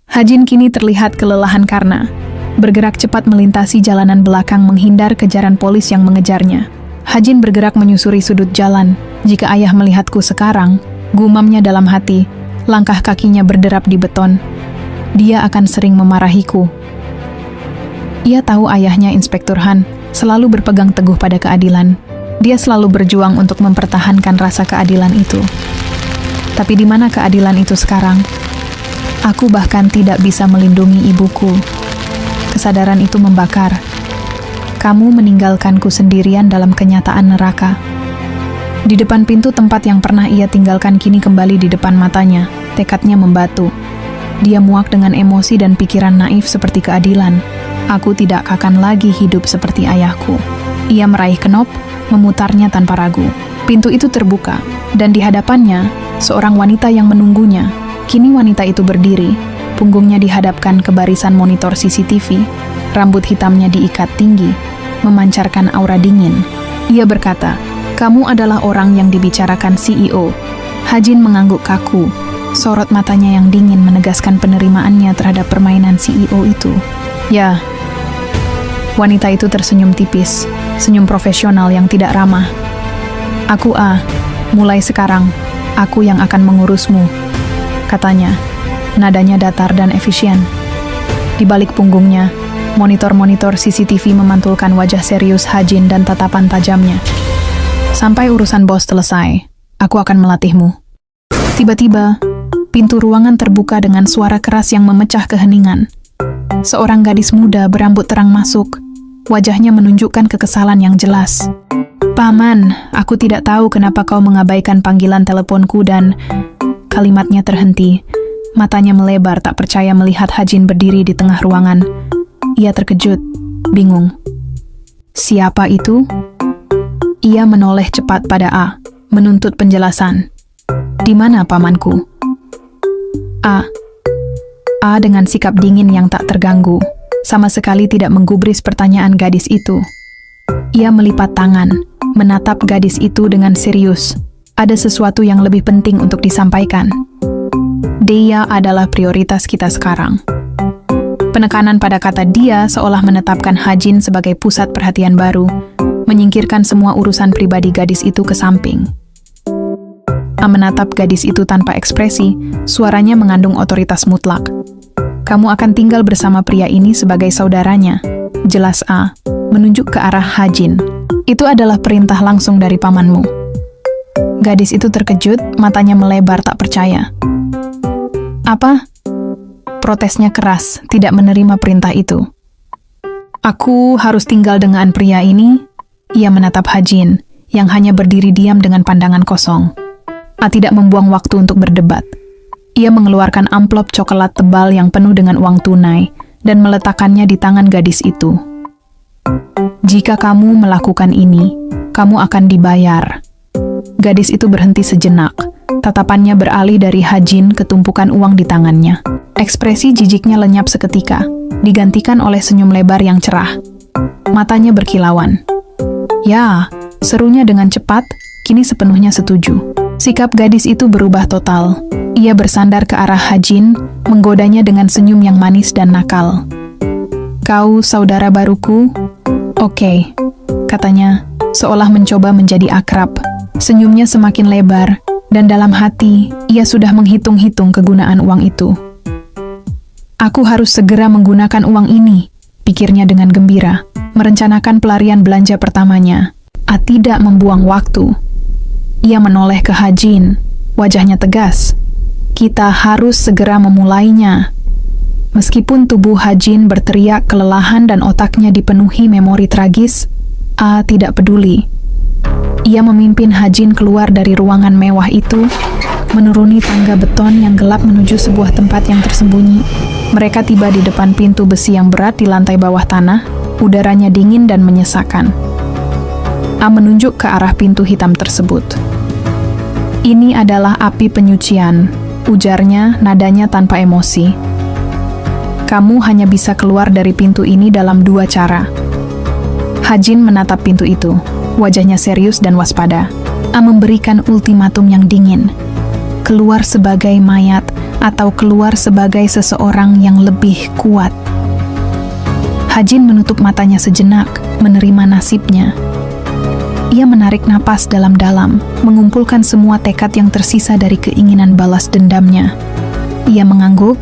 Hajin kini terlihat kelelahan karena bergerak cepat melintasi jalanan belakang menghindar kejaran polis yang mengejarnya. Hajin bergerak menyusuri sudut jalan. "Jika ayah melihatku sekarang," gumamnya dalam hati, langkah kakinya berderap di beton. "Dia akan sering memarahiku." Ia tahu ayahnya Inspektur Han selalu berpegang teguh pada keadilan. Dia selalu berjuang untuk mempertahankan rasa keadilan itu. Tapi di mana keadilan itu sekarang? Aku bahkan tidak bisa melindungi ibuku. Kesadaran itu membakar. Kamu meninggalkanku sendirian dalam kenyataan neraka. Di depan pintu tempat yang pernah ia tinggalkan kini kembali di depan matanya. Tekadnya membatu. Dia muak dengan emosi dan pikiran naif seperti keadilan. "Aku tidak akan lagi hidup seperti ayahku." Ia meraih kenop, memutarnya tanpa ragu. Pintu itu terbuka, dan di hadapannya, seorang wanita yang menunggunya. Kini wanita itu berdiri, punggungnya dihadapkan ke barisan monitor CCTV, rambut hitamnya diikat tinggi, memancarkan aura dingin. Ia berkata, "Kamu adalah orang yang dibicarakan CEO." Hajin mengangguk kaku. Sorot matanya yang dingin menegaskan penerimaannya terhadap permainan CEO itu. "Ya." Wanita itu tersenyum tipis, senyum profesional yang tidak ramah. "Aku mulai sekarang, aku yang akan mengurusmu," katanya. Nadanya datar dan efisien. Di balik punggungnya, monitor-monitor CCTV memantulkan wajah serius Hajin dan tatapan tajamnya. "Sampai urusan bos selesai, aku akan melatihmu." Tiba-tiba, pintu ruangan terbuka dengan suara keras yang memecah keheningan. Seorang gadis muda berambut terang masuk. Wajahnya menunjukkan kekesalan yang jelas. "Paman, aku tidak tahu kenapa kau mengabaikan panggilan teleponku dan..." Kalimatnya terhenti. Matanya melebar tak percaya melihat Hajin berdiri di tengah ruangan. Ia terkejut, bingung. "Siapa itu?" Ia menoleh cepat pada A, menuntut penjelasan. "Di mana pamanku?" A dengan sikap dingin yang tak terganggu, sama sekali tidak menggubris pertanyaan gadis itu. Ia melipat tangan, menatap gadis itu dengan serius. Ada sesuatu yang lebih penting untuk disampaikan. "Dia adalah prioritas kita sekarang." Penekanan pada kata dia seolah menetapkan Hajin sebagai pusat perhatian baru, menyingkirkan semua urusan pribadi gadis itu ke samping. A menatap gadis itu tanpa ekspresi, suaranya mengandung otoritas mutlak. "Kamu akan tinggal bersama pria ini sebagai saudaranya," jelas A, menunjuk ke arah Hajin. "Itu adalah perintah langsung dari pamanmu." Gadis itu terkejut, matanya melebar tak percaya. "Apa?" Protesnya keras, tidak menerima perintah itu. Aku harus tinggal dengan pria ini? Ia menatap Hajin, yang hanya berdiri diam dengan pandangan kosong. Tidak membuang waktu untuk berdebat. Ia mengeluarkan amplop coklat tebal yang penuh dengan uang tunai dan meletakkannya di tangan gadis itu. Jika kamu melakukan ini, kamu akan dibayar. Gadis itu berhenti sejenak. Tatapannya beralih dari Hajin ke tumpukan uang di tangannya. Ekspresi jijiknya lenyap seketika, digantikan oleh senyum lebar yang cerah. Matanya berkilauan. Ya, serunya dengan cepat, kini sepenuhnya setuju. Sikap gadis itu berubah total. Ia bersandar ke arah Hajin, menggodanya dengan senyum yang manis dan nakal. Kau saudara baruku? Oke, katanya, seolah mencoba menjadi akrab. Senyumnya semakin lebar, dan dalam hati, ia sudah menghitung-hitung kegunaan uang itu. Aku harus segera menggunakan uang ini, pikirnya dengan gembira, merencanakan pelarian belanja pertamanya. Tidak membuang waktu. Ia menoleh ke Hajin, wajahnya tegas. Kita harus segera memulainya. Meskipun tubuh Hajin berteriak kelelahan dan otaknya dipenuhi memori tragis, tidak peduli. Ia memimpin Hajin keluar dari ruangan mewah itu, menuruni tangga beton yang gelap menuju sebuah tempat yang tersembunyi. Mereka tiba di depan pintu besi yang berat di lantai bawah tanah, udaranya dingin dan menyesakan. Menunjuk ke arah pintu hitam tersebut. Ini adalah api penyucian, ujarnya, nadanya tanpa emosi. Kamu hanya bisa keluar dari pintu ini dalam 2 cara. Hajin menatap pintu itu, wajahnya serius dan waspada. Memberikan ultimatum yang dingin. Keluar sebagai mayat atau keluar sebagai seseorang yang lebih kuat. Hajin menutup matanya sejenak, menerima nasibnya. Ia menarik napas dalam-dalam, mengumpulkan semua tekad yang tersisa dari keinginan balas dendamnya. Ia mengangguk,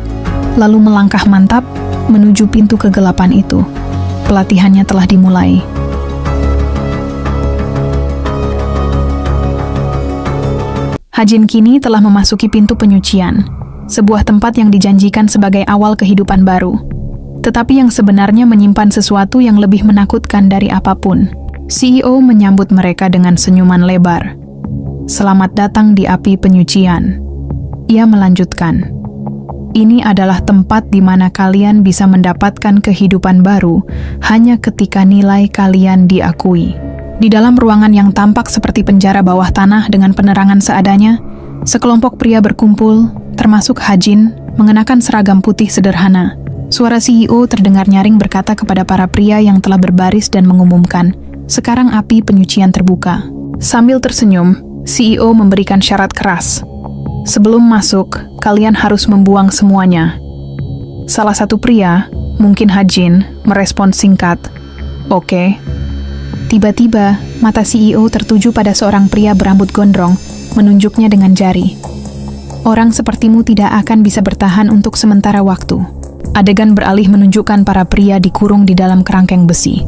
lalu melangkah mantap menuju pintu kegelapan itu. Pelatihannya telah dimulai. Hajin kini telah memasuki pintu penyucian, sebuah tempat yang dijanjikan sebagai awal kehidupan baru. Tetapi yang sebenarnya menyimpan sesuatu yang lebih menakutkan dari apapun. CEO menyambut mereka dengan senyuman lebar. Selamat datang di api penyucian. Ia melanjutkan. Ini adalah tempat di mana kalian bisa mendapatkan kehidupan baru hanya ketika nilai kalian diakui. Di dalam ruangan yang tampak seperti penjara bawah tanah dengan penerangan seadanya, sekelompok pria berkumpul, termasuk Hajin, mengenakan seragam putih sederhana. Suara CEO terdengar nyaring berkata kepada para pria yang telah berbaris dan mengumumkan, sekarang api penyucian terbuka. Sambil tersenyum, CEO memberikan syarat keras. Sebelum masuk, kalian harus membuang semuanya. Salah satu pria, mungkin Hajin, merespons singkat, Oke. Tiba-tiba, mata CEO tertuju pada seorang pria berambut gondrong, menunjuknya dengan jari. Orang sepertimu tidak akan bisa bertahan untuk sementara waktu. Adegan beralih menunjukkan para pria dikurung di dalam kerangkeng besi.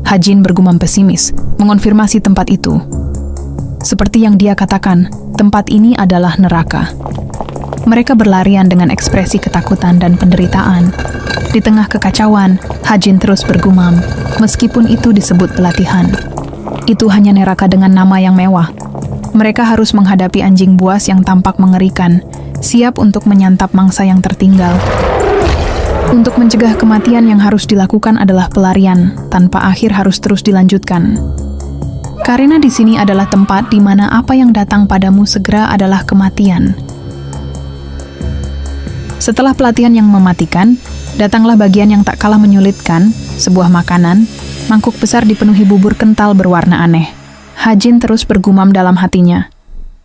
Hajin bergumam pesimis, mengonfirmasi tempat itu. Seperti yang dia katakan, tempat ini adalah neraka. Mereka berlarian dengan ekspresi ketakutan dan penderitaan. Di tengah kekacauan, Hajin terus bergumam, meskipun itu disebut pelatihan. Itu hanya neraka dengan nama yang mewah. Mereka harus menghadapi anjing buas yang tampak mengerikan, siap untuk menyantap mangsa yang tertinggal. Untuk mencegah kematian yang harus dilakukan adalah pelarian, tanpa akhir harus terus dilanjutkan. Karena di sini adalah tempat di mana apa yang datang padamu segera adalah kematian. Setelah pelatihan yang mematikan, datanglah bagian yang tak kalah menyulitkan, sebuah makanan, mangkuk besar dipenuhi bubur kental berwarna aneh. Hajin terus bergumam dalam hatinya.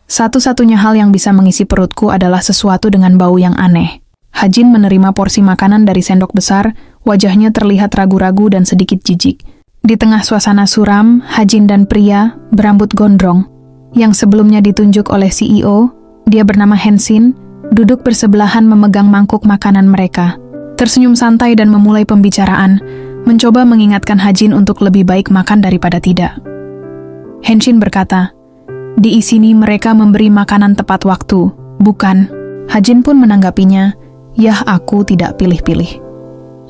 Satu-satunya hal yang bisa mengisi perutku adalah sesuatu dengan bau yang aneh. Hajin menerima porsi makanan dari sendok besar, wajahnya terlihat ragu-ragu dan sedikit jijik. Di tengah suasana suram, Hajin dan pria berambut gondrong, yang sebelumnya ditunjuk oleh CEO, dia bernama Hensin, duduk bersebelahan memegang mangkuk makanan mereka. Tersenyum santai dan memulai pembicaraan, mencoba mengingatkan Hajin untuk lebih baik makan daripada tidak. Henshin berkata, di sini mereka memberi makanan tepat waktu, bukan? Hajin pun menanggapinya, yah aku tidak pilih-pilih.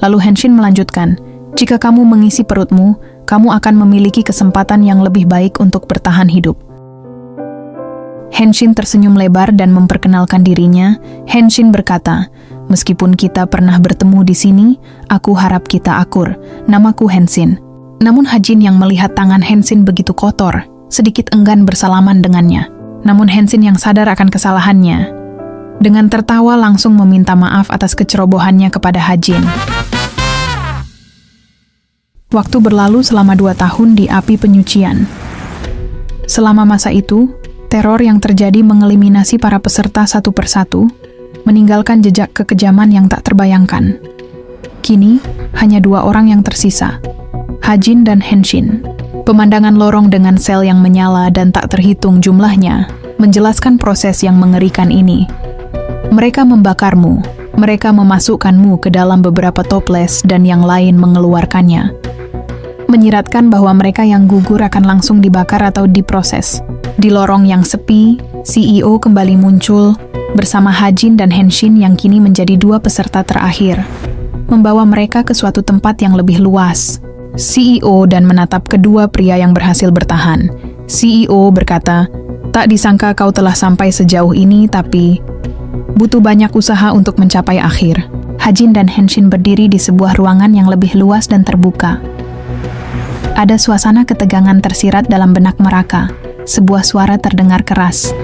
Lalu Henshin melanjutkan, Jika kamu mengisi perutmu, kamu akan memiliki kesempatan yang lebih baik untuk bertahan hidup. Henshin tersenyum lebar dan memperkenalkan dirinya. Henshin berkata, "Meskipun kita pernah bertemu di sini, aku harap kita akur. Namaku Henshin." Namun Hajin yang melihat tangan Henshin begitu kotor, sedikit enggan bersalaman dengannya. Namun Henshin yang sadar akan kesalahannya, dengan tertawa langsung meminta maaf atas kecerobohannya kepada Hajin. Waktu berlalu selama 2 tahun di api penyucian. Selama masa itu, teror yang terjadi mengeliminasi para peserta satu persatu, meninggalkan jejak kekejaman yang tak terbayangkan. Kini, hanya 2 orang yang tersisa, Hajin dan Henshin. Pemandangan lorong dengan sel yang menyala dan tak terhitung jumlahnya, menjelaskan proses yang mengerikan ini. Mereka membakarmu, mereka memasukkanmu ke dalam beberapa toples dan yang lain mengeluarkannya. Menyiratkan bahwa mereka yang gugur akan langsung dibakar atau diproses. Di lorong yang sepi, CEO kembali muncul bersama Hajin dan Henshin yang kini menjadi 2 peserta terakhir, membawa mereka ke suatu tempat yang lebih luas. CEO dan menatap kedua pria yang berhasil bertahan. CEO berkata, "Tak disangka kau telah sampai sejauh ini, tapi butuh banyak usaha untuk mencapai akhir." Hajin dan Henshin berdiri di sebuah ruangan yang lebih luas dan terbuka. Ada suasana ketegangan tersirat dalam benak mereka. Sebuah suara terdengar keras.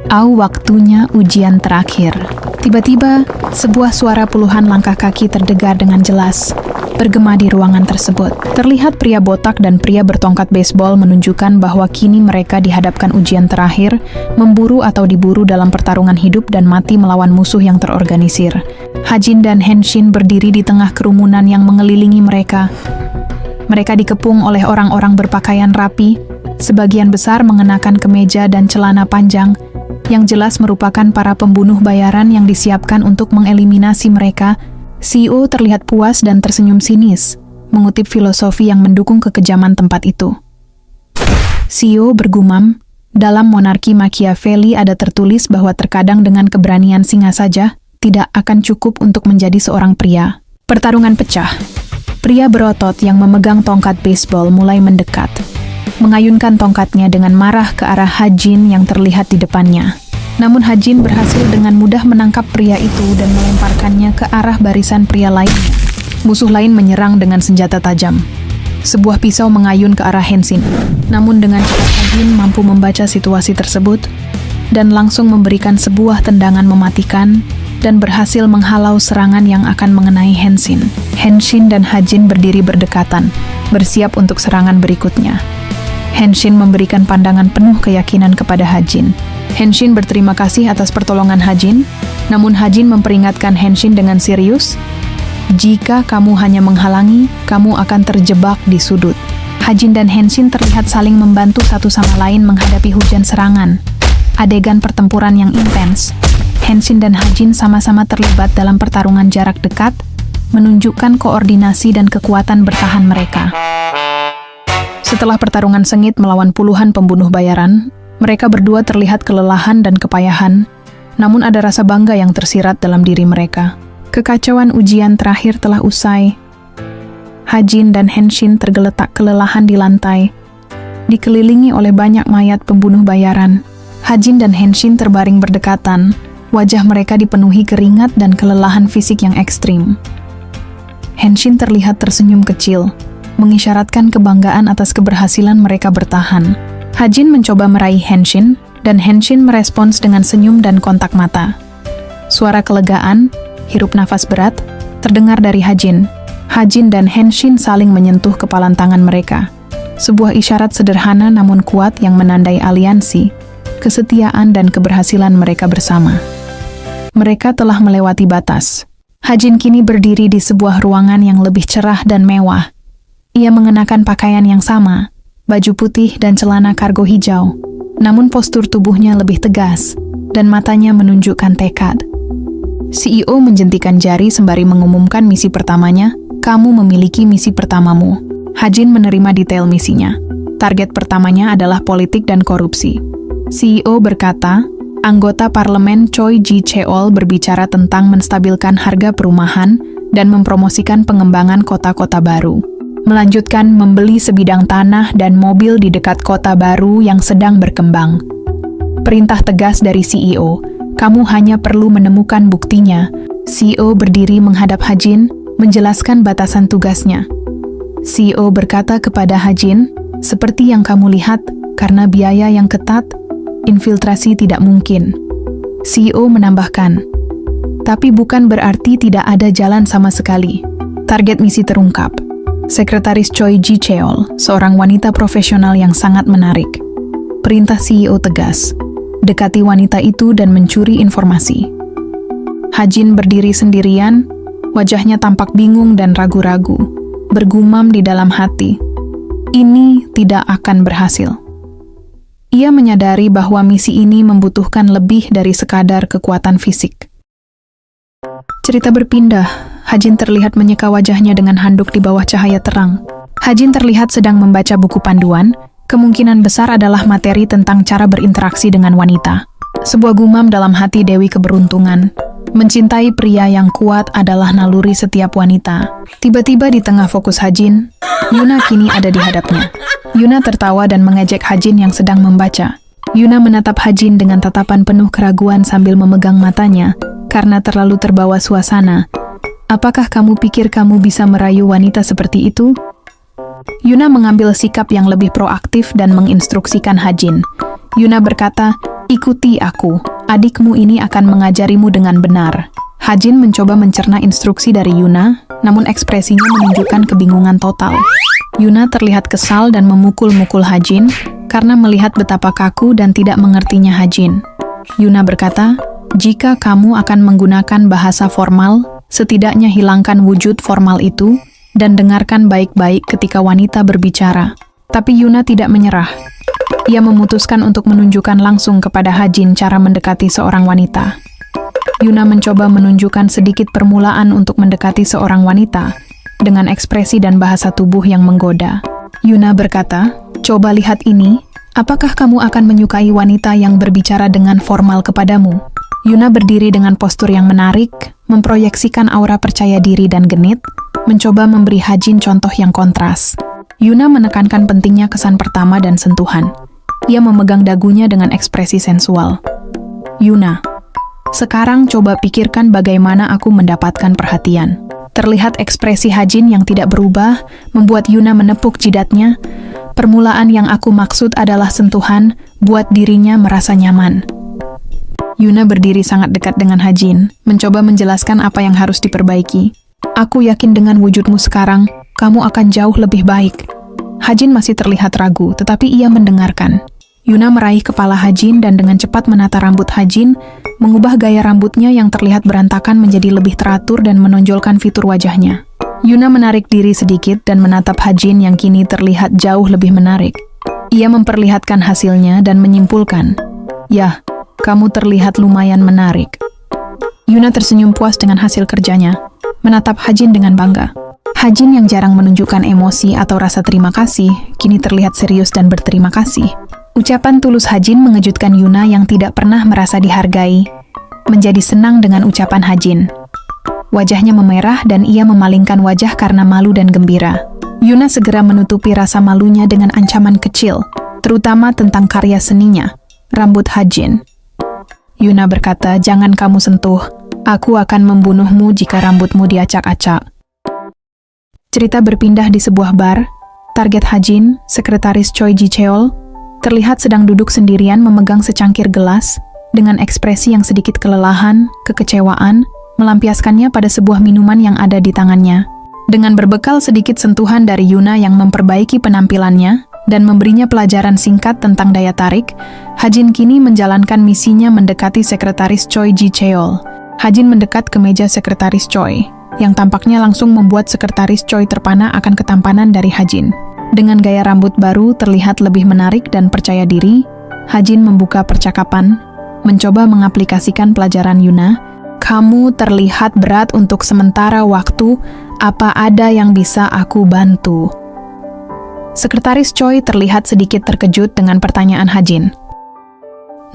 Waktunya ujian terakhir." Tiba-tiba, sebuah suara puluhan langkah kaki terdengar dengan jelas, bergema di ruangan tersebut. Terlihat pria botak dan pria bertongkat baseball menunjukkan bahwa kini mereka dihadapkan ujian terakhir, memburu atau diburu dalam pertarungan hidup dan mati melawan musuh yang terorganisir. Hajin dan Henshin berdiri di tengah kerumunan yang mengelilingi mereka. Mereka dikepung oleh orang-orang berpakaian rapi, sebagian besar mengenakan kemeja dan celana panjang, yang jelas merupakan para pembunuh bayaran yang disiapkan untuk mengeliminasi mereka. CEO terlihat puas dan tersenyum sinis, mengutip filosofi yang mendukung kekejaman tempat itu. CEO bergumam, "Dalam monarki Machiavelli ada tertulis bahwa terkadang dengan keberanian singa saja tidak akan cukup untuk menjadi seorang pria." Pertarungan pecah. Pria berotot yang memegang tongkat baseball mulai mendekat, mengayunkan tongkatnya dengan marah ke arah Hajin yang terlihat di depannya. Namun Hajin berhasil dengan mudah menangkap pria itu dan melemparkannya ke arah barisan pria lainnya. Musuh lain menyerang dengan senjata tajam. Sebuah pisau mengayun ke arah Henshin. Namun dengan cepat Hajin mampu membaca situasi tersebut dan langsung memberikan sebuah tendangan mematikan dan berhasil menghalau serangan yang akan mengenai Henshin. Henshin dan Hajin berdiri berdekatan, bersiap untuk serangan berikutnya. Henshin memberikan pandangan penuh keyakinan kepada Hajin. Henshin berterima kasih atas pertolongan Hajin, namun Hajin memperingatkan Henshin dengan serius, "Jika kamu hanya menghalangi, kamu akan terjebak di sudut." Hajin dan Henshin terlihat saling membantu satu sama lain menghadapi hujan serangan. Adegan pertempuran yang intens. Henshin dan Hajin sama-sama terlibat dalam pertarungan jarak dekat, menunjukkan koordinasi dan kekuatan bertahan mereka. Setelah pertarungan sengit melawan puluhan pembunuh bayaran, mereka berdua terlihat kelelahan dan kepayahan, namun ada rasa bangga yang tersirat dalam diri mereka. Kekacauan ujian terakhir telah usai. Hajin dan Henshin tergeletak kelelahan di lantai, dikelilingi oleh banyak mayat pembunuh bayaran. Hajin dan Henshin terbaring berdekatan, wajah mereka dipenuhi keringat dan kelelahan fisik yang ekstrim. Henshin terlihat tersenyum kecil, mengisyaratkan kebanggaan atas keberhasilan mereka bertahan. Hajin mencoba meraih Henshin, dan Henshin merespons dengan senyum dan kontak mata. Suara kelegaan, hirup nafas berat, terdengar dari Hajin. Hajin dan Henshin saling menyentuh kepalan tangan mereka. Sebuah isyarat sederhana namun kuat yang menandai aliansi, kesetiaan dan keberhasilan mereka bersama. Mereka telah melewati batas. Hajin kini berdiri di sebuah ruangan yang lebih cerah dan mewah. Ia mengenakan pakaian yang sama, baju putih dan celana kargo hijau. Namun postur tubuhnya lebih tegas, dan matanya menunjukkan tekad. CEO menjentikan jari sembari mengumumkan misi pertamanya, "Kamu memiliki misi pertamamu." Hajin menerima detail misinya. Target pertamanya adalah politik dan korupsi. CEO berkata, anggota parlemen Choi Ji-cheol berbicara tentang menstabilkan harga perumahan dan mempromosikan pengembangan kota-kota baru. Melanjutkan membeli sebidang tanah dan mobil di dekat kota baru yang sedang berkembang. Perintah tegas dari CEO, kamu hanya perlu menemukan buktinya. CEO berdiri menghadap Hajin, menjelaskan batasan tugasnya. CEO berkata kepada Hajin, seperti yang kamu lihat, karena biaya yang ketat, infiltrasi tidak mungkin. CEO menambahkan, tapi bukan berarti tidak ada jalan sama sekali. Target misi terungkap. Sekretaris Choi Ji-cheol, seorang wanita profesional yang sangat menarik. Perintah CEO tegas, dekati wanita itu dan mencuri informasi. Hajin berdiri sendirian, wajahnya tampak bingung dan ragu-ragu, bergumam di dalam hati. Ini tidak akan berhasil. Ia menyadari bahwa misi ini membutuhkan lebih dari sekadar kekuatan fisik. Cerita berpindah. Hajin terlihat menyeka wajahnya dengan handuk di bawah cahaya terang. Hajin terlihat sedang membaca buku panduan, kemungkinan besar adalah materi tentang cara berinteraksi dengan wanita. Sebuah gumam dalam hati Dewi Keberuntungan. Mencintai pria yang kuat adalah naluri setiap wanita. Tiba-tiba di tengah fokus Hajin, Yuna kini ada di hadapnya. Yuna tertawa dan mengejek Hajin yang sedang membaca. Yuna menatap Hajin dengan tatapan penuh keraguan sambil memegang matanya, karena terlalu terbawa suasana. Apakah kamu pikir kamu bisa merayu wanita seperti itu? Yuna mengambil sikap yang lebih proaktif dan menginstruksikan Hajin. Yuna berkata, ikuti aku, adikmu ini akan mengajarimu dengan benar. Hajin mencoba mencerna instruksi dari Yuna, namun ekspresinya menunjukkan kebingungan total. Yuna terlihat kesal dan memukul-mukul Hajin, karena melihat betapa kaku dan tidak mengertinya Hajin. Yuna berkata, jika kamu akan menggunakan bahasa formal, setidaknya hilangkan wujud formal itu, dan dengarkan baik-baik ketika wanita berbicara. Tapi Yuna tidak menyerah. Ia memutuskan untuk menunjukkan langsung kepada Hajin cara mendekati seorang wanita. Yuna mencoba menunjukkan sedikit permulaan untuk mendekati seorang wanita, dengan ekspresi dan bahasa tubuh yang menggoda. Yuna berkata, coba lihat ini, apakah kamu akan menyukai wanita yang berbicara dengan formal kepadamu? Yuna berdiri dengan postur yang menarik, memproyeksikan aura percaya diri dan genit, mencoba memberi Hajin contoh yang kontras. Yuna menekankan pentingnya kesan pertama dan sentuhan. Ia memegang dagunya dengan ekspresi sensual. Yuna, sekarang coba pikirkan bagaimana aku mendapatkan perhatian. Terlihat ekspresi Hajin yang tidak berubah, membuat Yuna menepuk jidatnya. Permulaan yang aku maksud adalah sentuhan, buat dirinya merasa nyaman. Yuna berdiri sangat dekat dengan Hajin, mencoba menjelaskan apa yang harus diperbaiki. Aku yakin dengan wujudmu sekarang, kamu akan jauh lebih baik. Hajin masih terlihat ragu, tetapi ia mendengarkan. Yuna meraih kepala Hajin dan dengan cepat menata rambut Hajin, mengubah gaya rambutnya yang terlihat berantakan menjadi lebih teratur dan menonjolkan fitur wajahnya. Yuna menarik diri sedikit dan menatap Hajin yang kini terlihat jauh lebih menarik. Ia memperlihatkan hasilnya dan menyimpulkan, "Yah, kamu terlihat lumayan menarik." Yuna tersenyum puas dengan hasil kerjanya, menatap Hajin dengan bangga. Hajin yang jarang menunjukkan emosi atau rasa terima kasih, kini terlihat serius dan berterima kasih. Ucapan tulus Hajin mengejutkan Yuna yang tidak pernah merasa dihargai, menjadi senang dengan ucapan Hajin. Wajahnya memerah dan ia memalingkan wajah karena malu dan gembira. Yuna segera menutupi rasa malunya dengan ancaman kecil, terutama tentang karya seninya, rambut Hajin. Yuna berkata, jangan kamu sentuh, aku akan membunuhmu jika rambutmu diacak-acak. Cerita berpindah di sebuah bar. Target Hajin, sekretaris Choi Ji-cheol, terlihat sedang duduk sendirian memegang secangkir gelas, dengan ekspresi yang sedikit kelelahan, kekecewaan, melampiaskannya pada sebuah minuman yang ada di tangannya. Dengan berbekal sedikit sentuhan dari Yuna yang memperbaiki penampilannya, dan memberinya pelajaran singkat tentang daya tarik, Hajin kini menjalankan misinya mendekati sekretaris Choi Ji-cheol. Hajin mendekat ke meja sekretaris Choi, yang tampaknya langsung membuat sekretaris Choi terpana akan ketampanan dari Hajin. Dengan gaya rambut baru terlihat lebih menarik dan percaya diri, Hajin membuka percakapan, mencoba mengaplikasikan pelajaran Yuna. Kamu terlihat berat untuk sementara waktu, apa ada yang bisa aku bantu? Sekretaris Choi terlihat sedikit terkejut dengan pertanyaan Hajin.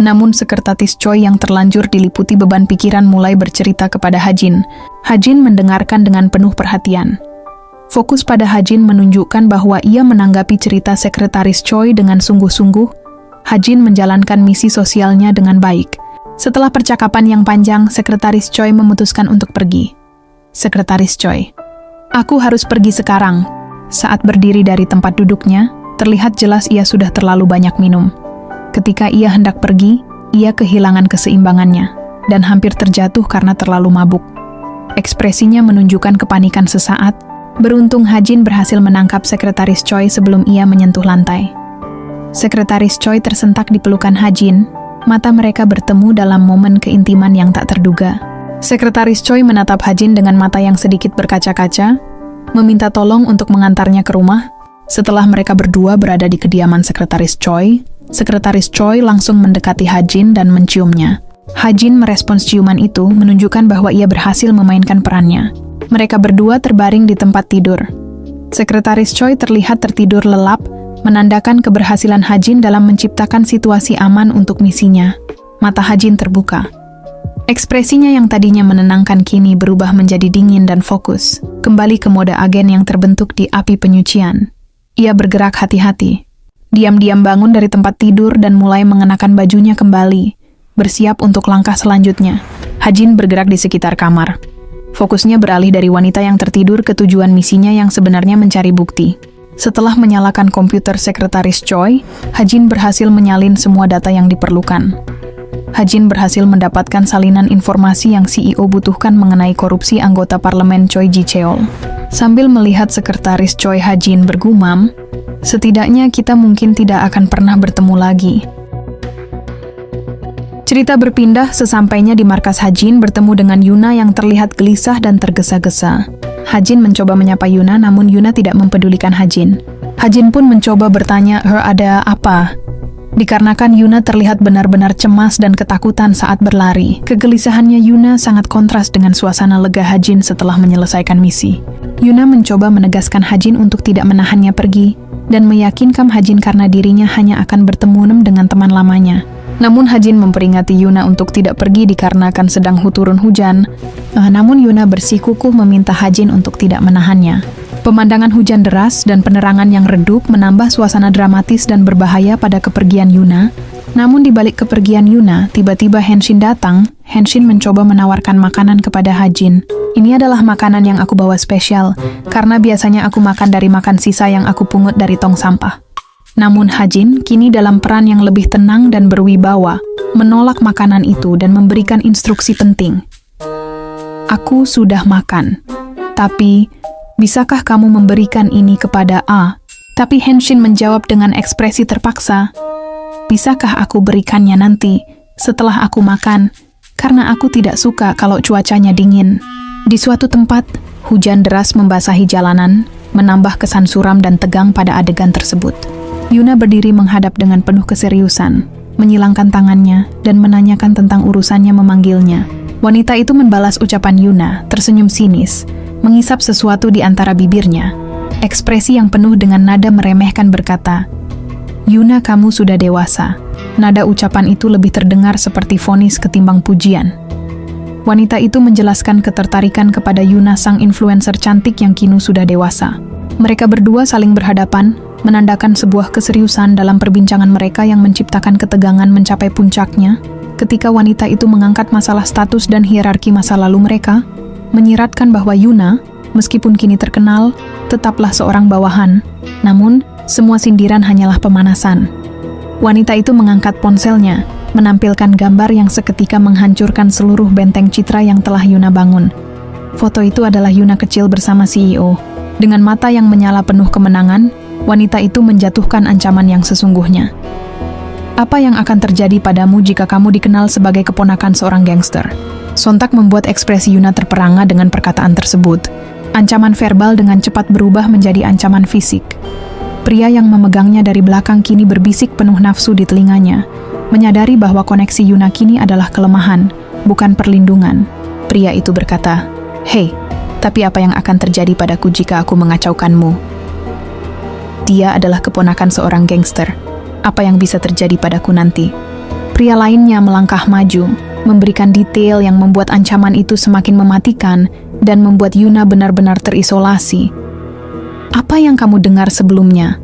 Namun sekretaris Choi yang terlanjur diliputi beban pikiran mulai bercerita kepada Hajin. Hajin mendengarkan dengan penuh perhatian. Fokus pada Hajin menunjukkan bahwa ia menanggapi cerita sekretaris Choi dengan sungguh-sungguh. Hajin menjalankan misi sosialnya dengan baik. Setelah percakapan yang panjang, sekretaris Choi memutuskan untuk pergi. Sekretaris Choi, "Aku harus pergi sekarang." Saat berdiri dari tempat duduknya, terlihat jelas ia sudah terlalu banyak minum. Ketika ia hendak pergi, ia kehilangan keseimbangannya dan hampir terjatuh karena terlalu mabuk. Ekspresinya menunjukkan kepanikan sesaat. Beruntung Hajin berhasil menangkap sekretaris Choi sebelum ia menyentuh lantai. Sekretaris Choi tersentak di pelukan Hajin. Mata mereka bertemu dalam momen keintiman yang tak terduga. Sekretaris Choi menatap Hajin dengan mata yang sedikit berkaca-kaca, meminta tolong untuk mengantarnya ke rumah. Setelah mereka berdua berada di kediaman sekretaris Choi langsung mendekati Hajin dan menciumnya. Hajin merespons ciuman itu, menunjukkan bahwa ia berhasil memainkan perannya. Mereka berdua terbaring di tempat tidur. Sekretaris Choi terlihat tertidur lelap, menandakan keberhasilan Hajin dalam menciptakan situasi aman untuk misinya. Mata Hajin terbuka. Ekspresinya yang tadinya menenangkan kini berubah menjadi dingin dan fokus, kembali ke mode agen yang terbentuk di api penyucian. Ia bergerak hati-hati. Diam-diam bangun dari tempat tidur dan mulai mengenakan bajunya kembali, bersiap untuk langkah selanjutnya. Hajin bergerak di sekitar kamar. Fokusnya beralih dari wanita yang tertidur ke tujuan misinya yang sebenarnya mencari bukti. Setelah menyalakan komputer sekretaris Choi, Hajin berhasil menyalin semua data yang diperlukan. Hajin berhasil mendapatkan salinan informasi yang CEO butuhkan mengenai korupsi anggota parlemen Choi Ji-cheol. Sambil melihat sekretaris Choi, Hajin bergumam, "Setidaknya kita mungkin tidak akan pernah bertemu lagi." Cerita berpindah sesampainya di markas Hajin bertemu dengan Yuna yang terlihat gelisah dan tergesa-gesa. Hajin mencoba menyapa Yuna, namun Yuna tidak mempedulikan Hajin. Hajin pun mencoba bertanya, ada apa? Dikarenakan Yuna terlihat benar-benar cemas dan ketakutan saat berlari. Kegelisahannya Yuna sangat kontras dengan suasana lega Hajin setelah menyelesaikan misi. Yuna mencoba menegaskan Hajin untuk tidak menahannya pergi, dan meyakinkan Hajin karena dirinya hanya akan bertemu dengan teman lamanya. Namun Hajin memperingati Yuna untuk tidak pergi dikarenakan sedang turun hujan. Namun Yuna bersikukuh meminta Hajin untuk tidak menahannya. Pemandangan hujan deras dan penerangan yang redup menambah suasana dramatis dan berbahaya pada kepergian Yuna. Namun di balik kepergian Yuna, tiba-tiba Henshin datang. Henshin mencoba menawarkan makanan kepada Hajin. "Ini adalah makanan yang aku bawa spesial, karena biasanya aku makan dari makan sisa yang aku pungut dari tong sampah." Namun Hajin kini dalam peran yang lebih tenang dan berwibawa, menolak makanan itu dan memberikan instruksi penting. "Aku sudah makan, tapi bisakah kamu memberikan ini kepada A?" Tapi Henshin menjawab dengan ekspresi terpaksa, "Bisakah aku berikannya nanti, setelah aku makan, karena aku tidak suka kalau cuacanya dingin." Di suatu tempat, hujan deras membasahi jalanan, menambah kesan suram dan tegang pada adegan tersebut. Yuna berdiri menghadap dengan penuh keseriusan, menyilangkan tangannya, dan menanyakan tentang urusannya memanggilnya. Wanita itu membalas ucapan Yuna, tersenyum sinis, mengisap sesuatu di antara bibirnya. Ekspresi yang penuh dengan nada meremehkan berkata, "Yuna, kamu sudah dewasa." Nada ucapan itu lebih terdengar seperti vonis ketimbang pujian. Wanita itu menjelaskan ketertarikan kepada Yuna, sang influencer cantik yang kini sudah dewasa. Mereka berdua saling berhadapan, menandakan sebuah keseriusan dalam perbincangan mereka yang menciptakan ketegangan mencapai puncaknya. Ketika wanita itu mengangkat masalah status dan hierarki masa lalu mereka, menyiratkan bahwa Yuna, meskipun kini terkenal, tetaplah seorang bawahan. Namun, semua sindiran hanyalah pemanasan. Wanita itu mengangkat ponselnya, menampilkan gambar yang seketika menghancurkan seluruh benteng citra yang telah Yuna bangun. Foto itu adalah Yuna kecil bersama CEO. Dengan mata yang menyala penuh kemenangan, wanita itu menjatuhkan ancaman yang sesungguhnya. "Apa yang akan terjadi padamu jika kamu dikenal sebagai keponakan seorang gangster?" Sontak membuat ekspresi Yuna terperangah dengan perkataan tersebut. Ancaman verbal dengan cepat berubah menjadi ancaman fisik. Pria yang memegangnya dari belakang kini berbisik penuh nafsu di telinganya, menyadari bahwa koneksi Yuna kini adalah kelemahan, bukan perlindungan. Pria itu berkata, "Hei, tapi apa yang akan terjadi padaku jika aku mengacaukanmu? Dia adalah keponakan seorang gangster. Apa yang bisa terjadi padaku nanti?" Pria lainnya melangkah maju, memberikan detail yang membuat ancaman itu semakin mematikan dan membuat Yuna benar-benar terisolasi. Apa yang kamu dengar sebelumnya?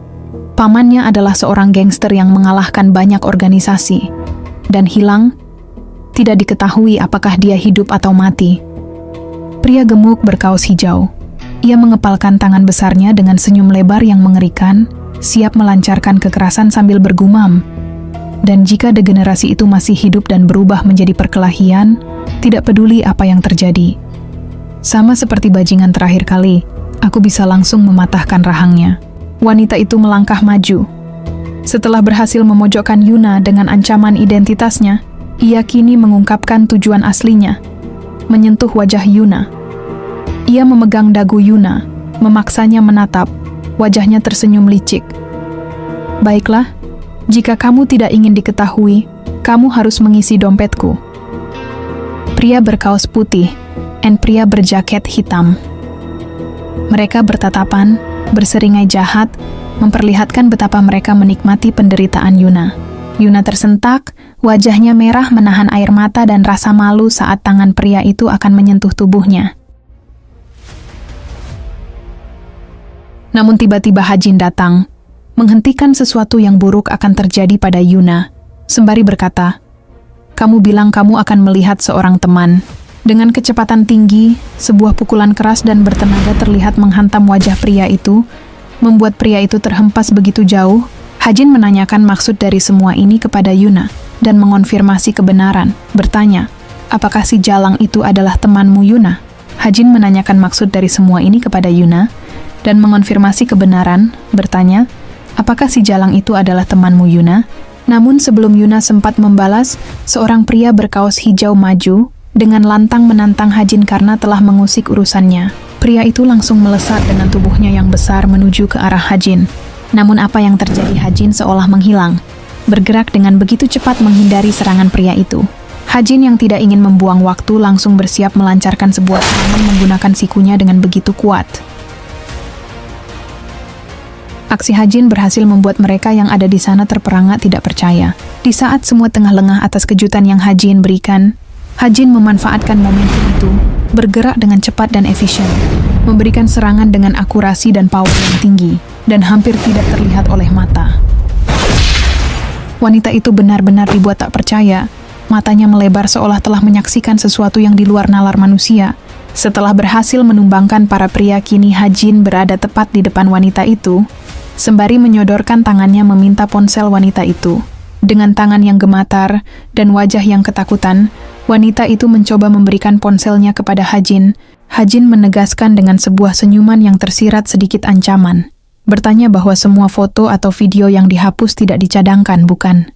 Pamannya adalah seorang gangster yang mengalahkan banyak organisasi dan hilang. Tidak diketahui apakah dia hidup atau mati. Pria gemuk berkaos hijau. Ia mengepalkan tangan besarnya dengan senyum lebar yang mengerikan, siap melancarkan kekerasan sambil bergumam. Dan jika degenerasi itu masih hidup dan berubah menjadi perkelahian, tidak peduli apa yang terjadi. Sama seperti bajingan terakhir kali, aku bisa langsung mematahkan rahangnya. Wanita itu melangkah maju. Setelah berhasil memojokkan Yuna dengan ancaman identitasnya, ia kini mengungkapkan tujuan aslinya, menyentuh wajah Yuna. Ia memegang dagu Yuna, memaksanya menatap, wajahnya tersenyum licik. Baiklah, jika kamu tidak ingin diketahui, kamu harus mengisi dompetku. Pria berkaos putih dan pria berjaket hitam. Mereka bertatapan, berseringai jahat, memperlihatkan betapa mereka menikmati penderitaan Yuna. Yuna tersentak, wajahnya merah menahan air mata dan rasa malu saat tangan pria itu akan menyentuh tubuhnya. Namun tiba-tiba Hajin datang, menghentikan sesuatu yang buruk akan terjadi pada Yuna, sembari berkata, "Kamu bilang kamu akan melihat seorang teman." Dengan kecepatan tinggi, sebuah pukulan keras dan bertenaga terlihat menghantam wajah pria itu, membuat pria itu terhempas begitu jauh. Hajin menanyakan maksud dari semua ini kepada Yuna dan mengonfirmasi kebenaran, bertanya, "Apakah si Jalang itu adalah temanmu, Yuna?" Hajin menanyakan maksud dari semua ini kepada Yuna dan mengonfirmasi kebenaran, bertanya, "Apakah si Jalang itu adalah temanmu, Yuna?" Namun sebelum Yuna sempat membalas, seorang pria berkaos hijau maju dengan lantang menantang Hajin karena telah mengusik urusannya. Pria itu langsung melesat dengan tubuhnya yang besar menuju ke arah Hajin. Namun apa yang terjadi, Hajin seolah menghilang, bergerak dengan begitu cepat menghindari serangan pria itu. Hajin yang tidak ingin membuang waktu langsung bersiap melancarkan sebuah serangan menggunakan sikunya dengan begitu kuat. Aksi Hajin berhasil membuat mereka yang ada di sana terperangah tidak percaya. Di saat semua tengah lengah atas kejutan yang Hajin berikan, Hajin memanfaatkan momentum itu, bergerak dengan cepat dan efisien, memberikan serangan dengan akurasi dan power yang tinggi, dan hampir tidak terlihat oleh mata. Wanita itu benar-benar dibuat tak percaya. Matanya melebar seolah telah menyaksikan sesuatu yang di luar nalar manusia. Setelah berhasil menumbangkan para pria, kini Hajin berada tepat di depan wanita itu, sembari menyodorkan tangannya meminta ponsel wanita itu. Dengan tangan yang gemetar dan wajah yang ketakutan, wanita itu mencoba memberikan ponselnya kepada Hajin. Hajin menegaskan dengan sebuah senyuman yang tersirat sedikit ancaman, bertanya bahwa semua foto atau video yang dihapus tidak dicadangkan, bukan?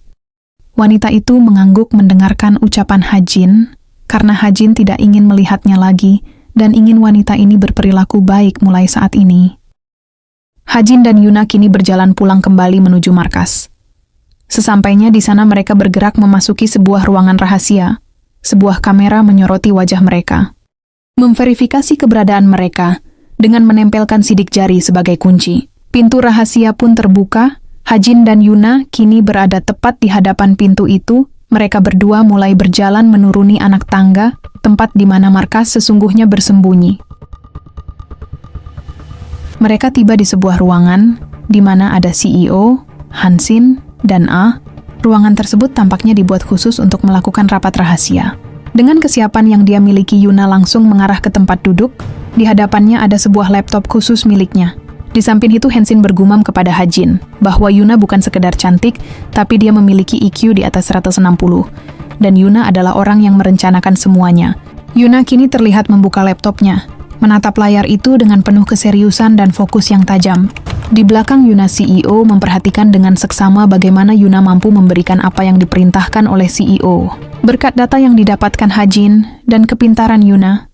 Wanita itu mengangguk mendengarkan ucapan Hajin, karena Hajin tidak ingin melihatnya lagi dan ingin wanita ini berperilaku baik mulai saat ini. Hajin dan Yuna kini berjalan pulang kembali menuju markas. Sesampainya di sana mereka bergerak memasuki sebuah ruangan rahasia. Sebuah kamera menyoroti wajah mereka, memverifikasi keberadaan mereka dengan menempelkan sidik jari sebagai kunci. Pintu rahasia pun terbuka. Hajin dan Yuna kini berada tepat di hadapan pintu itu. Mereka berdua mulai berjalan menuruni anak tangga, tempat di mana markas sesungguhnya bersembunyi. Mereka tiba di sebuah ruangan, di mana ada CEO, Hansin, dan A. Ruangan tersebut tampaknya dibuat khusus untuk melakukan rapat rahasia. Dengan kesiapan yang dia miliki, Yuna langsung mengarah ke tempat duduk. Di hadapannya ada sebuah laptop khusus miliknya. Di samping itu, Hansin bergumam kepada Hajin bahwa Yuna bukan sekedar cantik, tapi dia memiliki IQ di atas 160. Dan Yuna adalah orang yang merencanakan semuanya. Yuna kini terlihat membuka laptopnya, menatap layar itu dengan penuh keseriusan dan fokus yang tajam. Di belakang Yuna, CEO memperhatikan dengan seksama bagaimana Yuna mampu memberikan apa yang diperintahkan oleh CEO. Berkat data yang didapatkan Hajin dan kepintaran Yuna,